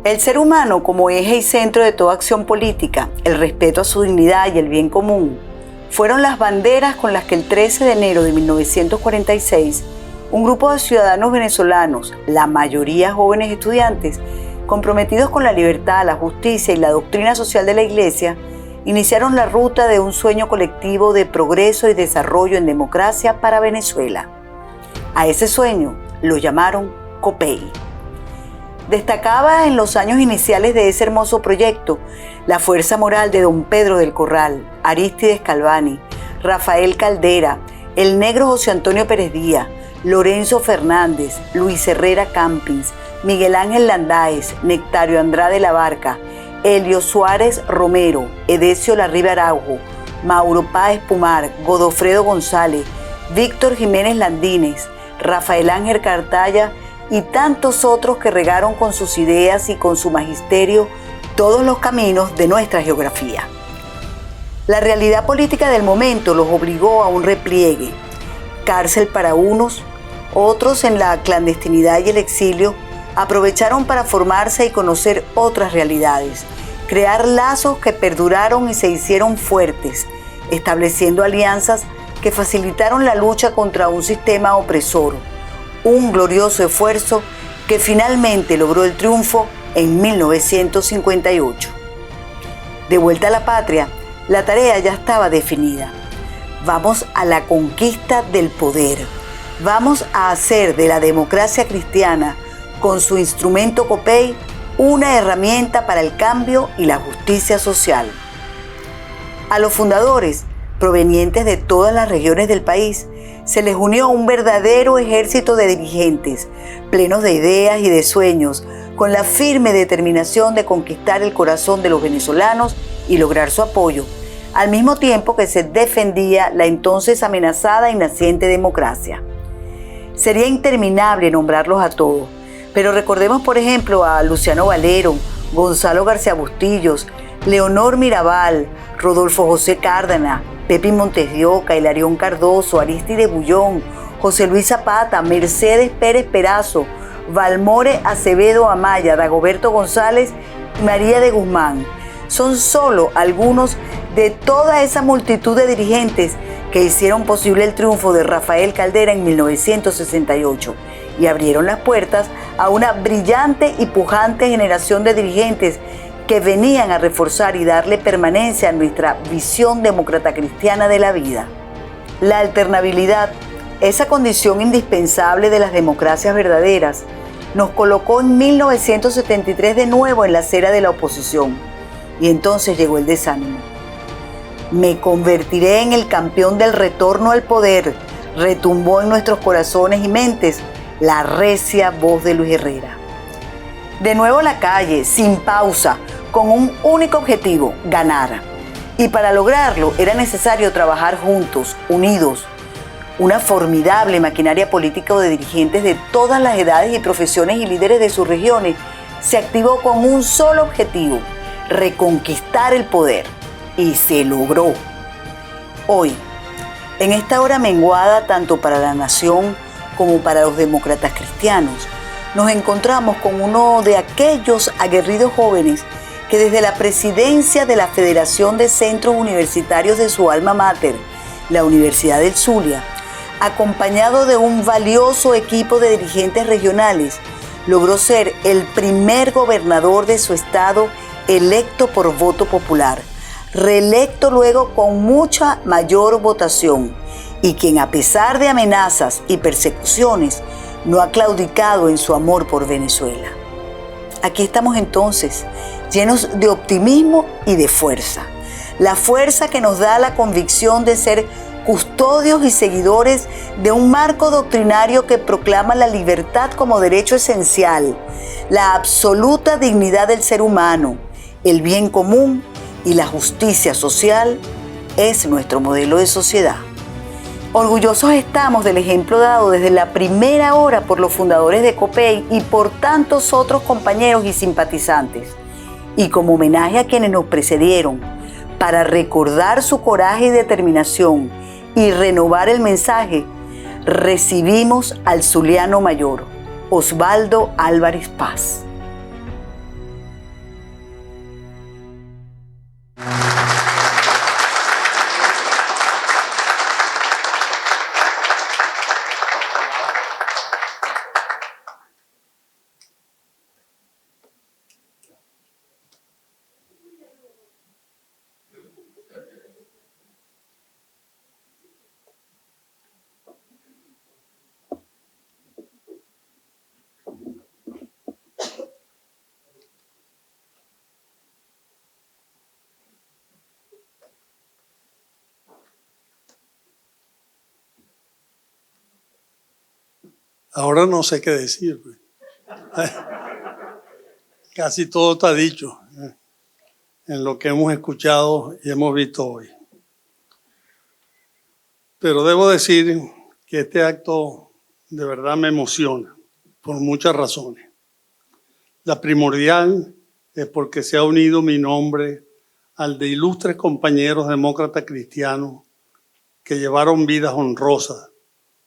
El ser humano como eje y centro de toda acción política, el respeto a su dignidad y el bien común, fueron las banderas con las que el 13 de enero de 1946 un grupo de ciudadanos venezolanos, la mayoría jóvenes estudiantes, comprometidos con la libertad, la justicia y la doctrina social de la Iglesia, iniciaron la ruta de un sueño colectivo de progreso y desarrollo en democracia para Venezuela. A ese sueño lo llamaron COPEI. Destacaba en los años iniciales de ese hermoso proyecto la fuerza moral de don Pedro del Corral, Arístides Calvani, Rafael Caldera, el negro José Antonio Pérez Díaz, Lorenzo Fernández, Luis Herrera Campins, Miguel Ángel Landáez, Nectario Andrade Labarca, Helio Suárez Romero, Edesio Larribe Araujo, Mauro Páez Pumar, Godofredo González, Víctor Jiménez Landines, Rafael Ángel Cartaya y tantos otros que regaron con sus ideas y con su magisterio todos los caminos de nuestra geografía. La realidad política del momento los obligó a un repliegue, cárcel para unos, otros en la clandestinidad y el exilio aprovecharon para formarse y conocer otras realidades, crear lazos que perduraron y se hicieron fuertes, estableciendo alianzas que facilitaron la lucha contra un sistema opresor, un glorioso esfuerzo que finalmente logró el triunfo en 1958. De vuelta a la patria, la tarea ya estaba definida. Vamos a la conquista del poder. Vamos a hacer de la democracia cristiana, con su instrumento COPEI, una herramienta para el cambio y la justicia social. A los fundadores, provenientes de todas las regiones del país, se les unió un verdadero ejército de dirigentes, plenos de ideas y de sueños, con la firme determinación de conquistar el corazón de los venezolanos y lograr su apoyo, al mismo tiempo que se defendía la entonces amenazada y naciente democracia. Sería interminable nombrarlos a todos, pero recordemos por ejemplo a Luciano Valero, Gonzalo García Bustillos, Leonor Mirabal, Rodolfo José Cárdenas, Pepi Montes de Oca, Hilarión Cardoso, Aristide Bullón, José Luis Zapata, Mercedes Pérez Perazo, Valmore Acevedo Amaya, Dagoberto González y María de Guzmán. Son solo algunos de toda esa multitud de dirigentes que hicieron posible el triunfo de Rafael Caldera en 1968 y abrieron las puertas a una brillante y pujante generación de dirigentes que venían a reforzar y darle permanencia a nuestra visión demócrata cristiana de la vida. La alternabilidad, esa condición indispensable de las democracias verdaderas, nos colocó en 1973 de nuevo en la acera de la oposición. Y entonces llegó el desánimo. Me convertiré en el campeón del retorno al poder, retumbó en nuestros corazones y mentes la recia voz de Luis Herrera. De nuevo a la calle, sin pausa, con un único objetivo, ganar. Y para lograrlo era necesario trabajar juntos, unidos. Una formidable maquinaria política de dirigentes de todas las edades y profesiones y líderes de sus regiones se activó con un solo objetivo: reconquistar el poder. Y se logró. Hoy, en esta hora menguada tanto para la nación como para los demócratas cristianos, nos encontramos con uno de aquellos aguerridos jóvenes que desde la presidencia de la Federación de Centros Universitarios de su alma mater, la Universidad del Zulia, acompañado de un valioso equipo de dirigentes regionales, logró ser el primer gobernador de su estado electo por voto popular, reelecto luego con mucha mayor votación, y quien a pesar de amenazas y persecuciones no ha claudicado en su amor por Venezuela. Aquí estamos entonces, llenos de optimismo y de fuerza. La fuerza que nos da la convicción de ser custodios y seguidores de un marco doctrinario que proclama la libertad como derecho esencial, la absoluta dignidad del ser humano, el bien común y la justicia social es nuestro modelo de sociedad. Orgullosos estamos del ejemplo dado desde la primera hora por los fundadores de COPEI y por tantos otros compañeros y simpatizantes. Y como homenaje a quienes nos precedieron, para recordar su coraje y determinación y renovar el mensaje, recibimos al zuliano mayor, Osvaldo Álvarez Paz. Ahora no sé qué decir. Casi todo está dicho en lo que hemos escuchado y hemos visto hoy. Pero debo decir que este acto de verdad me emociona por muchas razones. La primordial es porque se ha unido mi nombre al de ilustres compañeros demócratas cristianos que llevaron vidas honrosas,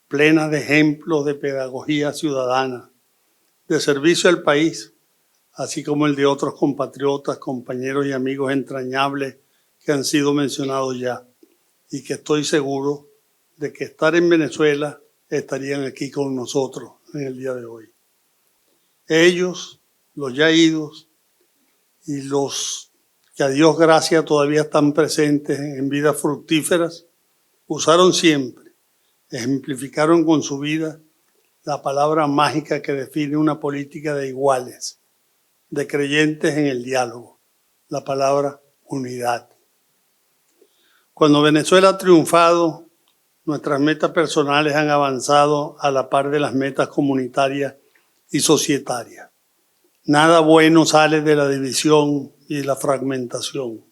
plenas de ejemplos de pedagogía ciudadana, de servicio al país, así como el de otros compatriotas, compañeros y amigos entrañables que han sido mencionados ya, y que estoy seguro de que estar en Venezuela estarían aquí con nosotros en el día de hoy. Ellos, los ya idos, y los que a Dios gracias todavía están presentes en vidas fructíferas, usaron siempre, ejemplificaron con su vida la palabra mágica que define una política de iguales, de creyentes en el diálogo, la palabra unidad. Cuando Venezuela ha triunfado, nuestras metas personales han avanzado a la par de las metas comunitarias y societarias. Nada bueno sale de la división y la fragmentación,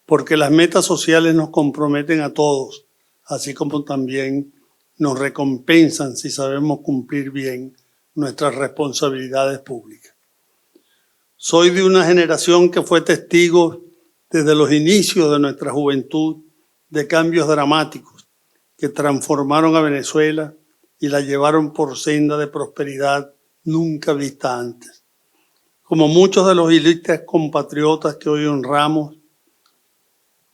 porque las metas sociales nos comprometen a todos, así como también nos recompensan si sabemos cumplir bien nuestras responsabilidades públicas. Soy de una generación que fue testigo desde los inicios de nuestra juventud de cambios dramáticos que transformaron a Venezuela y la llevaron por senda de prosperidad nunca vista antes. Como muchos de los ilustres compatriotas que hoy honramos,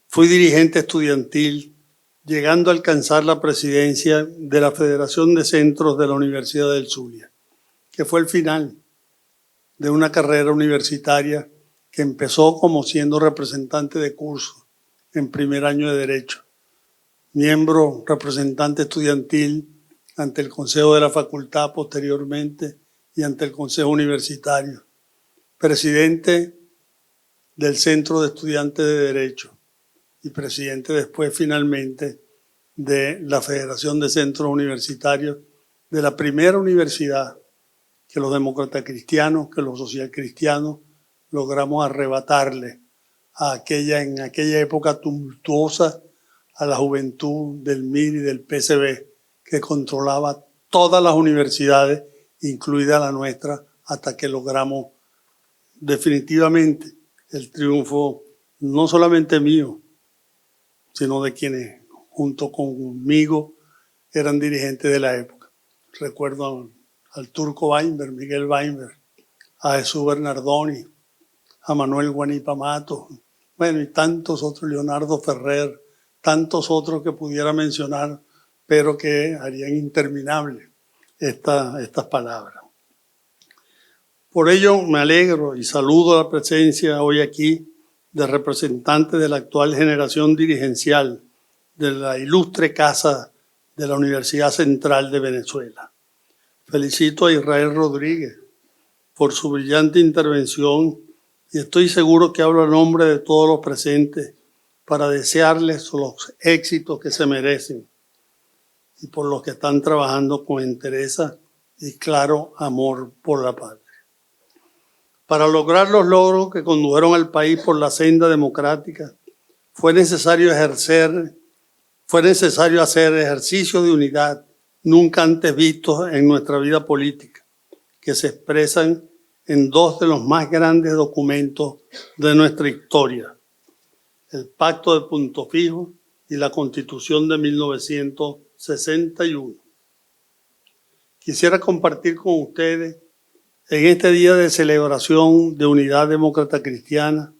fui dirigente estudiantil, llegando a alcanzar la presidencia de la Federación de Centros de la Universidad del Zulia, que fue el final de una carrera universitaria que empezó como siendo representante de curso en primer año de Derecho, miembro representante estudiantil ante el Consejo de la Facultad posteriormente y ante el Consejo Universitario, presidente del Centro de Estudiantes de Derecho y presidente después finalmente de la Federación de Centros Universitarios, de la primera universidad que los demócratas cristianos, que los social cristianos logramos arrebatarle en aquella época tumultuosa a la juventud del MIR y del PCB, que controlaba todas las universidades, incluida la nuestra, hasta que logramos definitivamente el triunfo, no solamente mío, sino de quienes junto conmigo eran dirigentes de la época. Recuerdo al Turco Weinberg, Miguel Weinberg, a Jesús Bernardoni, a Manuel Guanipa Mato, bueno, y tantos otros, Leonardo Ferrer, tantos otros que pudiera mencionar, pero que harían interminable estas palabras. Por ello me alegro y saludo la presencia hoy aquí de representantes de la actual generación dirigencial de la ilustre Casa de la Universidad Central de Venezuela. Felicito a Israel Rodríguez por su brillante intervención y estoy seguro que hablo a nombre de todos los presentes para desearles los éxitos que se merecen y por los que están trabajando con entereza y claro amor por la patria. Para lograr los logros que condujeron al país por la senda democrática, fue necesario hacer ejercicios de unidad nunca antes vistos en nuestra vida política, que se expresan en dos de los más grandes documentos de nuestra historia, el Pacto de Punto Fijo y la Constitución de 1961. Quisiera compartir con ustedes en este día de celebración de Unidad Demócrata Cristiana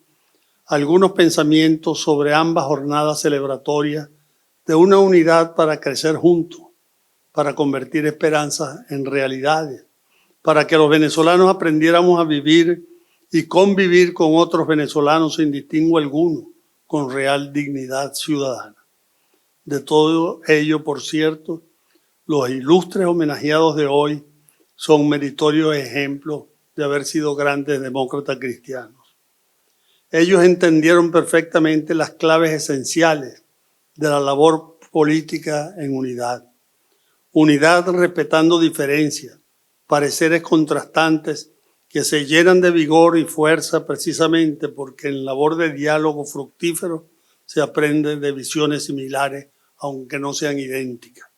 algunos pensamientos sobre ambas jornadas celebratorias de una unidad para crecer juntos, para convertir esperanzas en realidades, para que los venezolanos aprendiéramos a vivir y convivir con otros venezolanos sin distingo alguno, con real dignidad ciudadana. De todo ello, por cierto, los ilustres homenajeados de hoy son meritorios ejemplos de haber sido grandes demócratas cristianos. Ellos entendieron perfectamente las claves esenciales de la labor política en unidad. Unidad respetando diferencias, pareceres contrastantes que se llenan de vigor y fuerza precisamente porque en labor de diálogo fructífero se aprende de visiones similares, aunque no sean idénticas.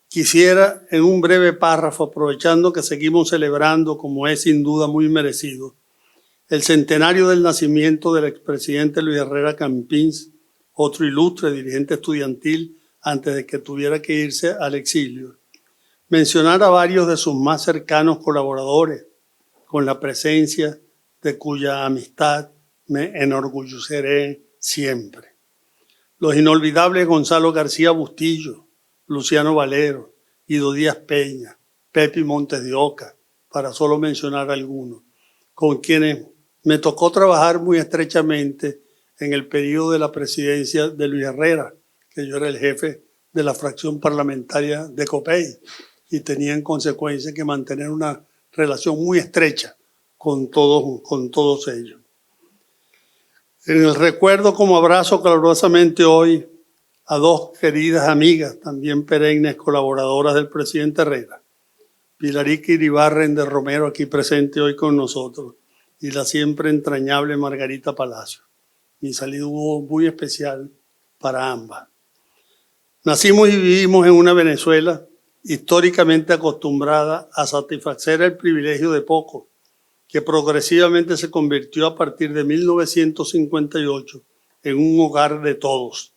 Quisiera, en un breve párrafo, aprovechando que seguimos celebrando, como es sin duda muy merecido, el centenario del nacimiento del expresidente Luis Herrera Campins, otro ilustre dirigente estudiantil antes de que tuviera que irse al exilio, mencionar a varios de sus más cercanos colaboradores, con la presencia de cuya amistad me enorgulleceré siempre. Los inolvidables Gonzalo García Bustillo, Luciano Valero, Ido Díaz Peña, Pepi Montes de Oca, para solo mencionar algunos, con quienes me tocó trabajar muy estrechamente en el periodo de la presidencia de Luis Herrera, que yo era el jefe de la fracción parlamentaria de COPEI y tenía en consecuencia que mantener una relación muy estrecha con todos ellos. En el recuerdo, como abrazo calurosamente hoy a dos queridas amigas, también perennes colaboradoras del presidente Herrera, Pilarica Iribarren de Romero, aquí presente hoy con nosotros, y la siempre entrañable Margarita Palacio. Mi saludo muy especial para ambas. Nacimos y vivimos en una Venezuela históricamente acostumbrada a satisfacer el privilegio de pocos, que progresivamente se convirtió a partir de 1958 en un hogar de todos,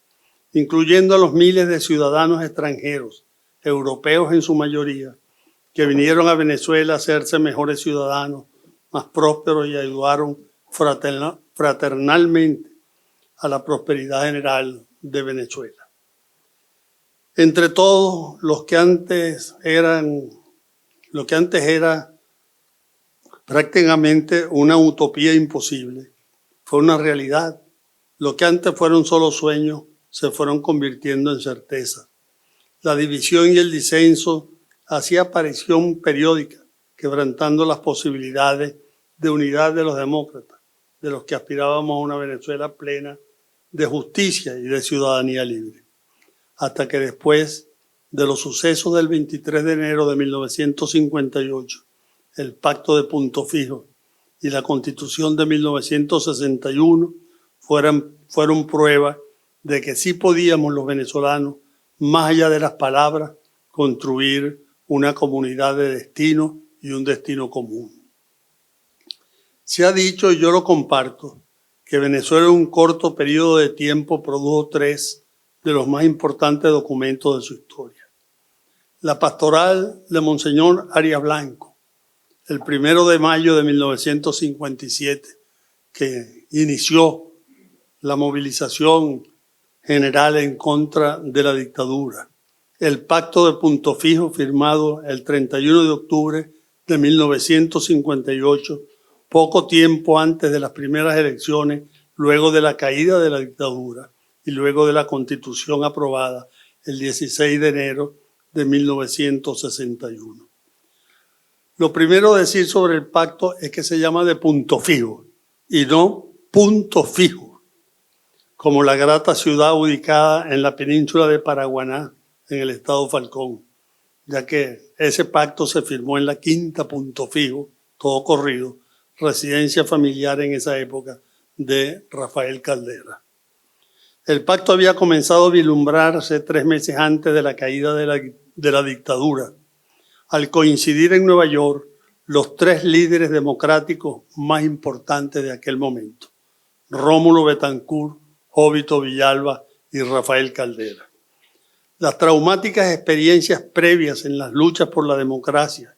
incluyendo a los miles de ciudadanos extranjeros, europeos en su mayoría, que vinieron a Venezuela a hacerse mejores ciudadanos, más prósperos y ayudaron fraternalmente a la prosperidad general de Venezuela. Entre todos, lo que antes era prácticamente una utopía imposible, fue una realidad. Lo que antes fueron solo sueños se fueron convirtiendo en certeza. La división y el disenso hacía aparición periódica, quebrantando las posibilidades de unidad de los demócratas, de los que aspirábamos a una Venezuela plena de justicia y de ciudadanía libre. Hasta que después de los sucesos del 23 de enero de 1958, el Pacto de Punto Fijo y la Constitución de 1961 fueron prueba de que sí podíamos los venezolanos, más allá de las palabras, construir una comunidad de destino y un destino común. Se ha dicho, y yo lo comparto, que Venezuela en un corto periodo de tiempo produjo 3 de los más importantes documentos de su historia. La pastoral de Monseñor Arias Blanco, el 1 de mayo de 1957, que inició la movilización general en contra de la dictadura. El Pacto de Punto Fijo, firmado el 31 de octubre de 1958, poco tiempo antes de las primeras elecciones, luego de la caída de la dictadura y luego de la Constitución aprobada el 16 de enero de 1961. Lo primero a decir sobre el pacto es que se llama de punto fijo y no punto fijo, como la grata ciudad ubicada en la península de Paraguaná, en el estado Falcón, ya que ese pacto se firmó en la quinta Punto Fijo, todo corrido, residencia familiar en esa época de Rafael Caldera. El pacto había comenzado a vislumbrarse 3 meses antes de la caída de la dictadura, al coincidir en Nueva York los 3 líderes democráticos más importantes de aquel momento, Rómulo Betancourt, Jovito Villalba y Rafael Caldera. Las traumáticas experiencias previas en las luchas por la democracia,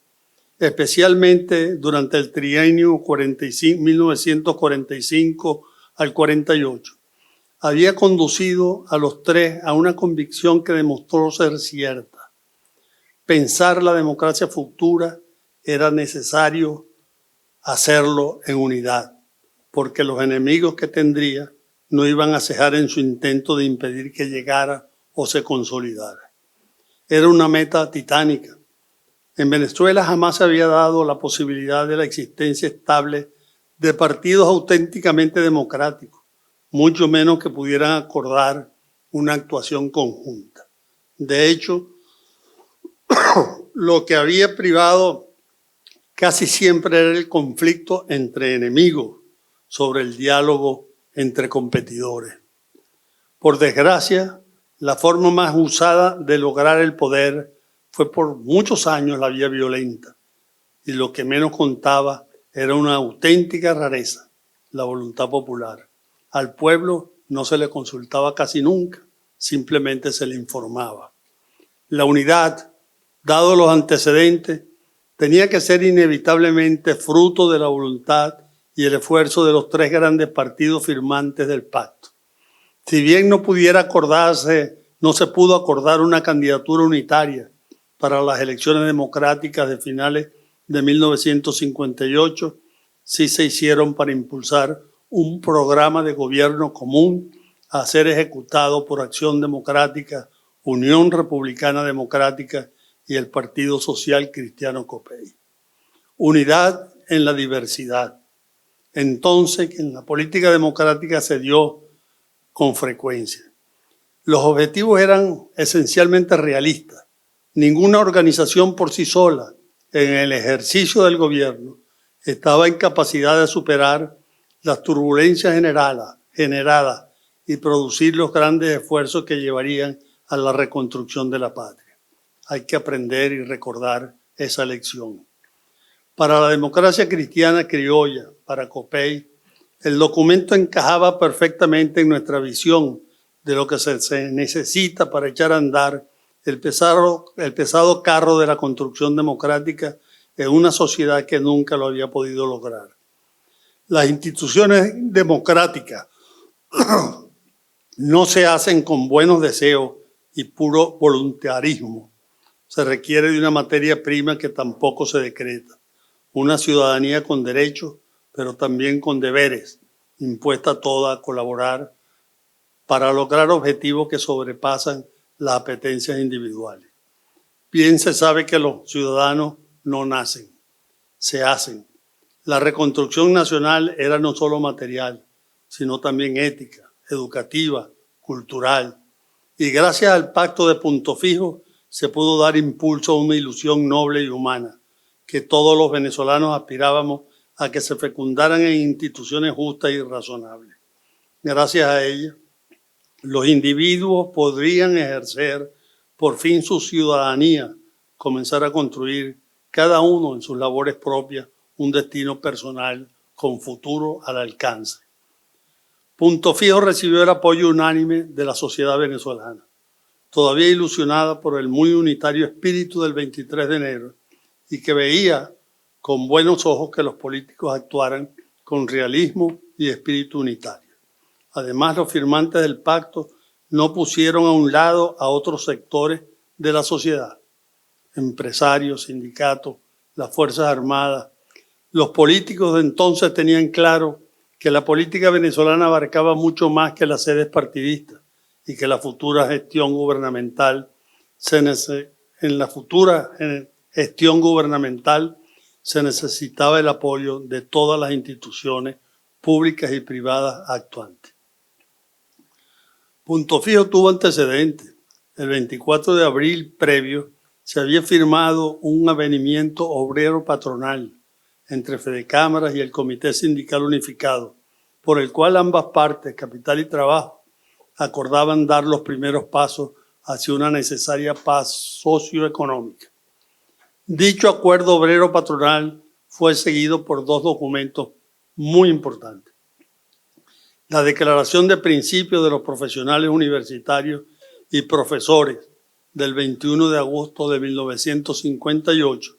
especialmente durante el trienio 1945 al 48, había conducido a los 3 a una convicción que demostró ser cierta. Pensar la democracia futura era necesario hacerlo en unidad, porque los enemigos que tendría no iban a cejar en su intento de impedir que llegara o se consolidara. Era una meta titánica. En Venezuela jamás se había dado la posibilidad de la existencia estable de partidos auténticamente democráticos, mucho menos que pudieran acordar una actuación conjunta. De hecho, lo que había privado casi siempre era el conflicto entre enemigos sobre el diálogo entre competidores. Por desgracia, la forma más usada de lograr el poder fue por muchos años la vía violenta, y lo que menos contaba era una auténtica rareza, la voluntad popular. Al pueblo no se le consultaba casi nunca, simplemente se le informaba. La unidad, dado los antecedentes, tenía que ser inevitablemente fruto de la voluntad y el esfuerzo de los 3 grandes partidos firmantes del pacto. Si bien no se pudo acordar una candidatura unitaria para las elecciones democráticas de finales de 1958, sí se hicieron para impulsar un programa de gobierno común a ser ejecutado por Acción Democrática, Unión Republicana Democrática y el Partido Social Cristiano Copey. Unidad en la diversidad. Entonces, en la política democrática se dio con frecuencia. Los objetivos eran esencialmente realistas. Ninguna organización por sí sola en el ejercicio del gobierno estaba en capacidad de superar las turbulencias generadas y producir los grandes esfuerzos que llevarían a la reconstrucción de la patria. Hay que aprender y recordar esa lección. Para la democracia cristiana criolla, para Copey, el documento encajaba perfectamente en nuestra visión de lo que se necesita para echar a andar el pesado carro de la construcción democrática en una sociedad que nunca lo había podido lograr. Las instituciones democráticas no se hacen con buenos deseos y puro voluntarismo. Se requiere de una materia prima que tampoco se decreta. Una ciudadanía con derechos, pero también con deberes, impuesta toda a colaborar para lograr objetivos que sobrepasan las apetencias individuales. Bien se sabe que los ciudadanos no nacen, se hacen. La reconstrucción nacional era no solo material, sino también ética, educativa, cultural. Y gracias al Pacto de Punto Fijo se pudo dar impulso a una ilusión noble y humana, que todos los venezolanos aspirábamos a que se fecundaran en instituciones justas y razonables. Gracias a ella, los individuos podrían ejercer por fin su ciudadanía, comenzar a construir cada uno en sus labores propias un destino personal con futuro al alcance. Punto Fijo recibió el apoyo unánime de la sociedad venezolana, todavía ilusionada por el muy unitario espíritu del 23 de enero y que veía con buenos ojos que los políticos actuaran con realismo y espíritu unitario. Además, los firmantes del pacto no pusieron a un lado a otros sectores de la sociedad, empresarios, sindicatos, las Fuerzas Armadas. Los políticos de entonces tenían claro que la política venezolana abarcaba mucho más que las sedes partidistas y que la futura gestión gubernamental se necesitaba el apoyo de todas las instituciones públicas y privadas actuantes. Punto Fijo tuvo antecedentes. El 24 de abril previo se había firmado un avenimiento obrero patronal entre Fedecámaras y el Comité Sindical Unificado, por el cual ambas partes, capital y trabajo, acordaban dar los primeros pasos hacia una necesaria paz socioeconómica. Dicho acuerdo obrero patronal fue seguido por dos documentos muy importantes. La Declaración de Principios de los Profesionales Universitarios y Profesores del 21 de agosto de 1958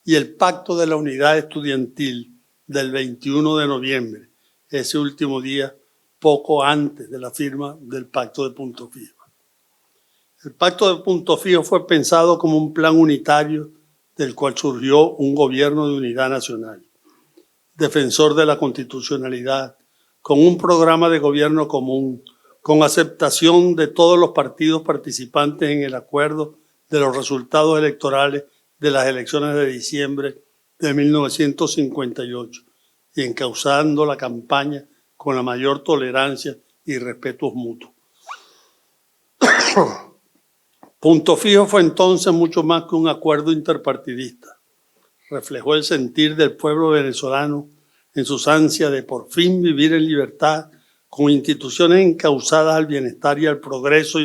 y el Pacto de la Unidad Estudiantil del 21 de noviembre, ese último día poco antes de la firma del Pacto de Punto Fijo. El Pacto de Punto Fijo fue pensado como un plan unitario del cual surgió un gobierno de unidad nacional, defensor de la constitucionalidad, con un programa de gobierno común, con aceptación de todos los partidos participantes en el acuerdo de los resultados electorales de las elecciones de diciembre de 1958 y encauzando la campaña con la mayor tolerancia y respetos mutuos. Punto Fijo fue entonces mucho más que un acuerdo interpartidista. Reflejó el sentir del pueblo venezolano en sus ansias de por fin vivir en libertad con instituciones encauzadas al bienestar y al progreso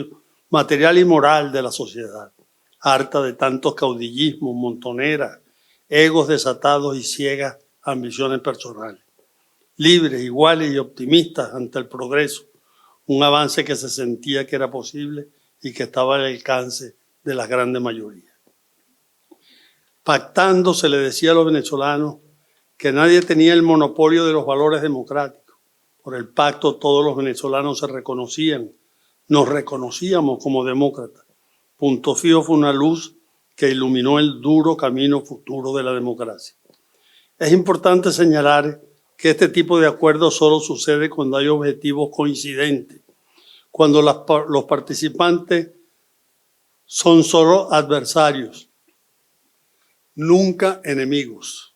material y moral de la sociedad, harta de tantos caudillismos, montoneras, egos desatados y ciegas ambiciones personales. Libres, iguales y optimistas ante el progreso, un avance que se sentía que era posible y que estaba al alcance de las grandes mayorías. Pactando se le decía a los venezolanos que nadie tenía el monopolio de los valores democráticos. Por el pacto todos los venezolanos se reconocían, nos reconocíamos como demócratas. Punto Fijo fue una luz que iluminó el duro camino futuro de la democracia. Es importante señalar que este tipo de acuerdo solo sucede cuando hay objetivos coincidentes, cuando los participantes son solo adversarios, nunca enemigos.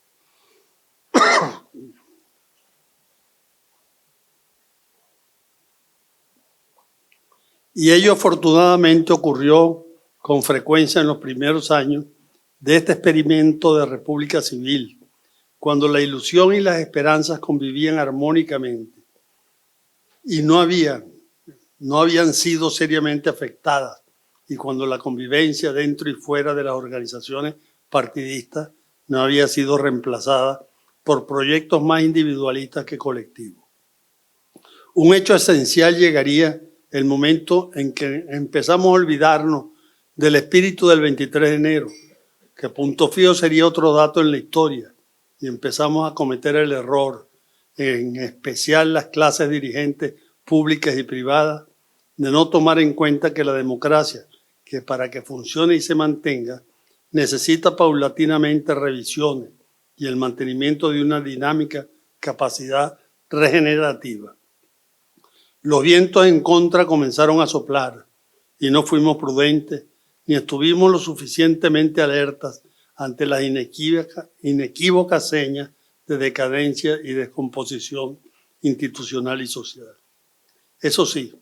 Y ello afortunadamente ocurrió con frecuencia en los primeros años de este experimento de república civil, cuando la ilusión y las esperanzas convivían armónicamente y no habían sido seriamente afectadas, y cuando la convivencia dentro y fuera de las organizaciones partidistas no había sido reemplazada por proyectos más individualistas que colectivos. Un hecho esencial llegaría el momento en que empezamos a olvidarnos del espíritu del 23 de enero, que punto fijo sería otro dato en la historia, y empezamos a cometer el error, en especial las clases dirigentes públicas y privadas, de no tomar en cuenta que la democracia, que para que funcione y se mantenga, necesita paulatinamente revisiones y el mantenimiento de una dinámica capacidad regenerativa. Los vientos en contra comenzaron a soplar y no fuimos prudentes ni estuvimos lo suficientemente alertas ante las inequívocas señas de decadencia y descomposición institucional y social. Eso sí,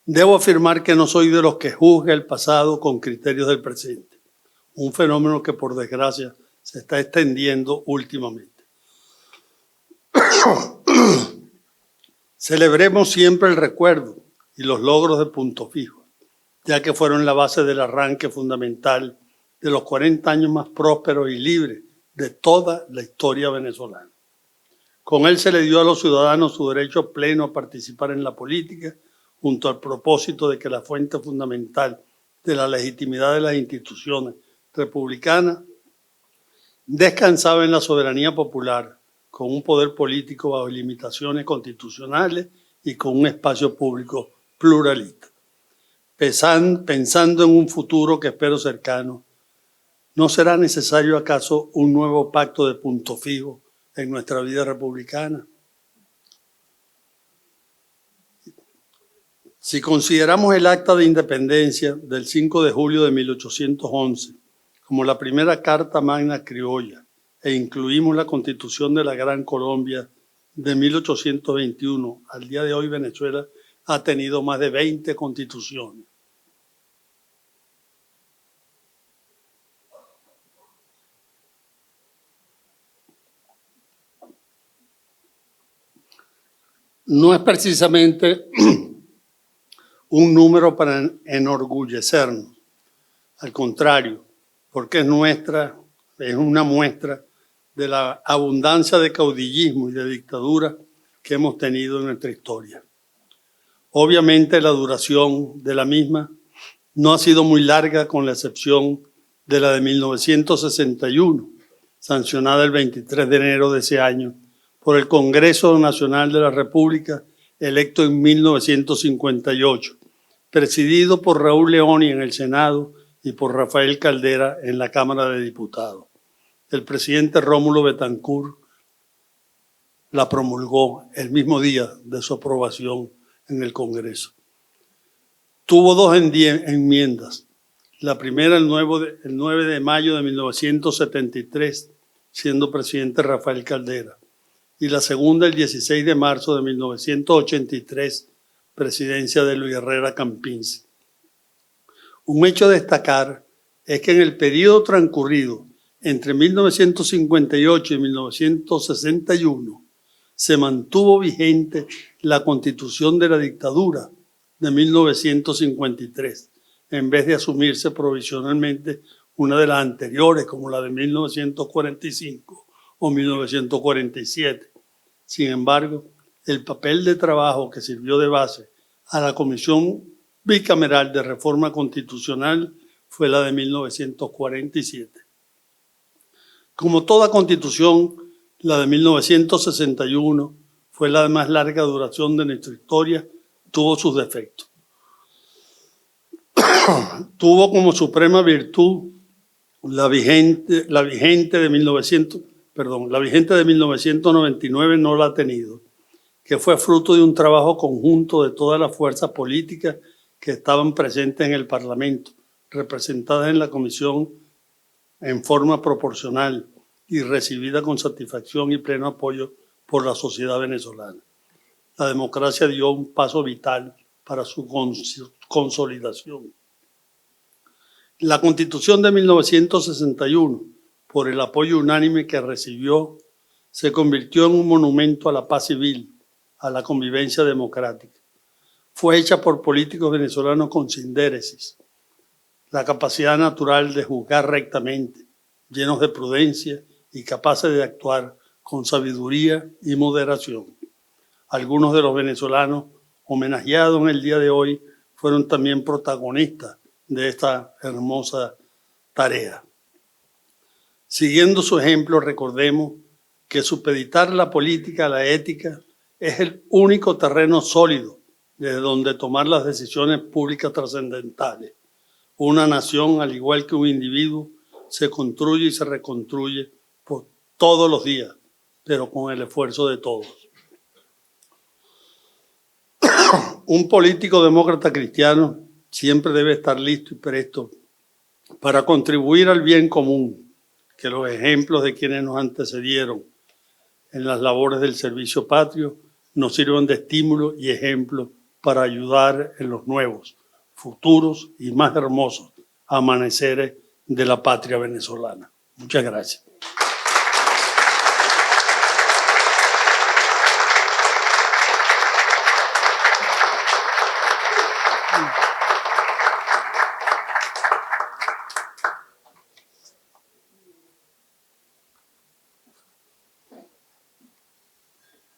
debo afirmar que no soy de los que juzga el pasado con criterios del presente, un fenómeno que por desgracia se está extendiendo últimamente. Celebremos siempre el recuerdo y los logros de Punto Fijo, ya que fueron la base del arranque fundamental de los 40 años más prósperos y libres de toda la historia venezolana. Con él se le dio a los ciudadanos su derecho pleno a participar en la política, junto al propósito de que la fuente fundamental de la legitimidad de las instituciones republicanas descansaba en la soberanía popular, con un poder político bajo limitaciones constitucionales y con un espacio público pluralista. Pensando en un futuro que espero cercano, ¿no será necesario acaso un nuevo pacto de punto fijo en nuestra vida republicana? Si consideramos el Acta de Independencia del 5 de julio de 1811 como la primera Carta Magna criolla e incluimos la Constitución de la Gran Colombia de 1821, al día de hoy Venezuela ha tenido más de 20 constituciones. No es precisamente un número para enorgullecernos, al contrario, porque es una muestra de la abundancia de caudillismo y de dictadura que hemos tenido en nuestra historia. Obviamente la duración de la misma no ha sido muy larga, con la excepción de la de 1961, sancionada el 23 de enero de ese año por el Congreso Nacional de la República, electo en 1958, presidido por Raúl Leoni en el Senado y por Rafael Caldera en la Cámara de Diputados. El presidente Rómulo Betancourt la promulgó el mismo día de su aprobación en el Congreso. Tuvo dos enmiendas. La primera el 9 de mayo de 1973, siendo presidente Rafael Caldera, y la segunda el 16 de marzo de 1983, presidencia de Luis Herrera Campins. Un hecho a destacar es que en el periodo transcurrido entre 1958 y 1961 se mantuvo vigente la Constitución de la dictadura de 1953, en vez de asumirse provisionalmente una de las anteriores, como la de 1945 o 1947. Sin embargo, el papel de trabajo que sirvió de base a la Comisión Bicameral de Reforma Constitucional fue la de 1947. Como toda constitución, la de 1961 fue la de más larga duración de nuestra historia, tuvo sus defectos. Tuvo como suprema virtud la vigente de 1999 no la ha tenido, que fue fruto de un trabajo conjunto de todas las fuerzas políticas que estaban presentes en el Parlamento, representadas en la Comisión en forma proporcional, y recibida con satisfacción y pleno apoyo por la sociedad venezolana. La democracia dio un paso vital para su consolidación. La Constitución de 1961, por el apoyo unánime que recibió, se convirtió en un monumento a la paz civil, a la convivencia democrática. Fue hecha por políticos venezolanos con sindéresis, la capacidad natural de juzgar rectamente, llenos de prudencia y capaces de actuar con sabiduría y moderación. Algunos de los venezolanos homenajeados en el día de hoy fueron también protagonistas de esta hermosa tarea. Siguiendo su ejemplo, recordemos que supeditar la política a la ética es el único terreno sólido desde donde tomar las decisiones públicas trascendentales. Una nación, al igual que un individuo, se construye y se reconstruye por todos los días, pero con el esfuerzo de todos. Un político demócrata cristiano siempre debe estar listo y presto para contribuir al bien común, que los ejemplos de quienes nos antecedieron en las labores del servicio patrio nos sirvan de estímulo y ejemplo para ayudar en los nuevos, futuros y más hermosos amaneceres de la patria venezolana. Muchas gracias.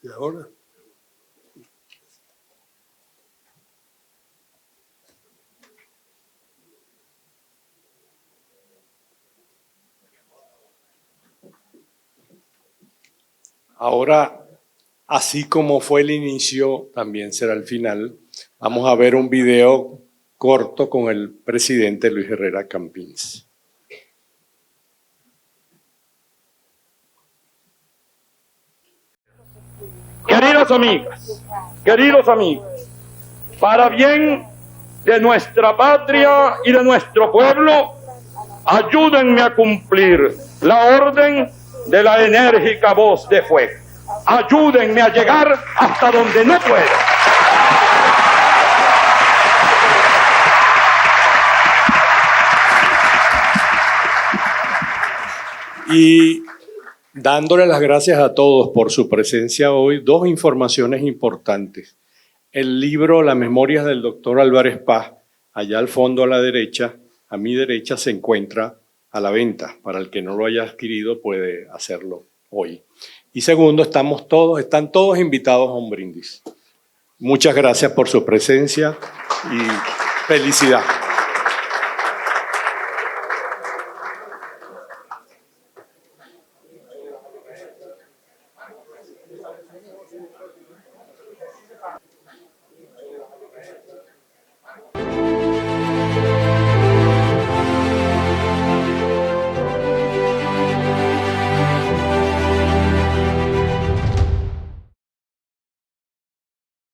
¿Y ahora? Ahora, así como fue el inicio, también será el final. Vamos a ver un video corto con el presidente Luis Herrera Campins. Queridos amigos, para bien de nuestra patria y de nuestro pueblo, ayúdenme a cumplir la orden de la enérgica voz de fuego. Ayúdenme a llegar hasta donde no puedo. Y dándole las gracias a todos por su presencia hoy, dos informaciones importantes. El libro Las Memorias del Dr. Álvarez Paz, allá al fondo a la derecha, a mi derecha, se encuentra a la venta. Para el que no lo haya adquirido puede hacerlo hoy. Y segundo, están todos invitados a un brindis. Muchas gracias por su presencia y felicidad.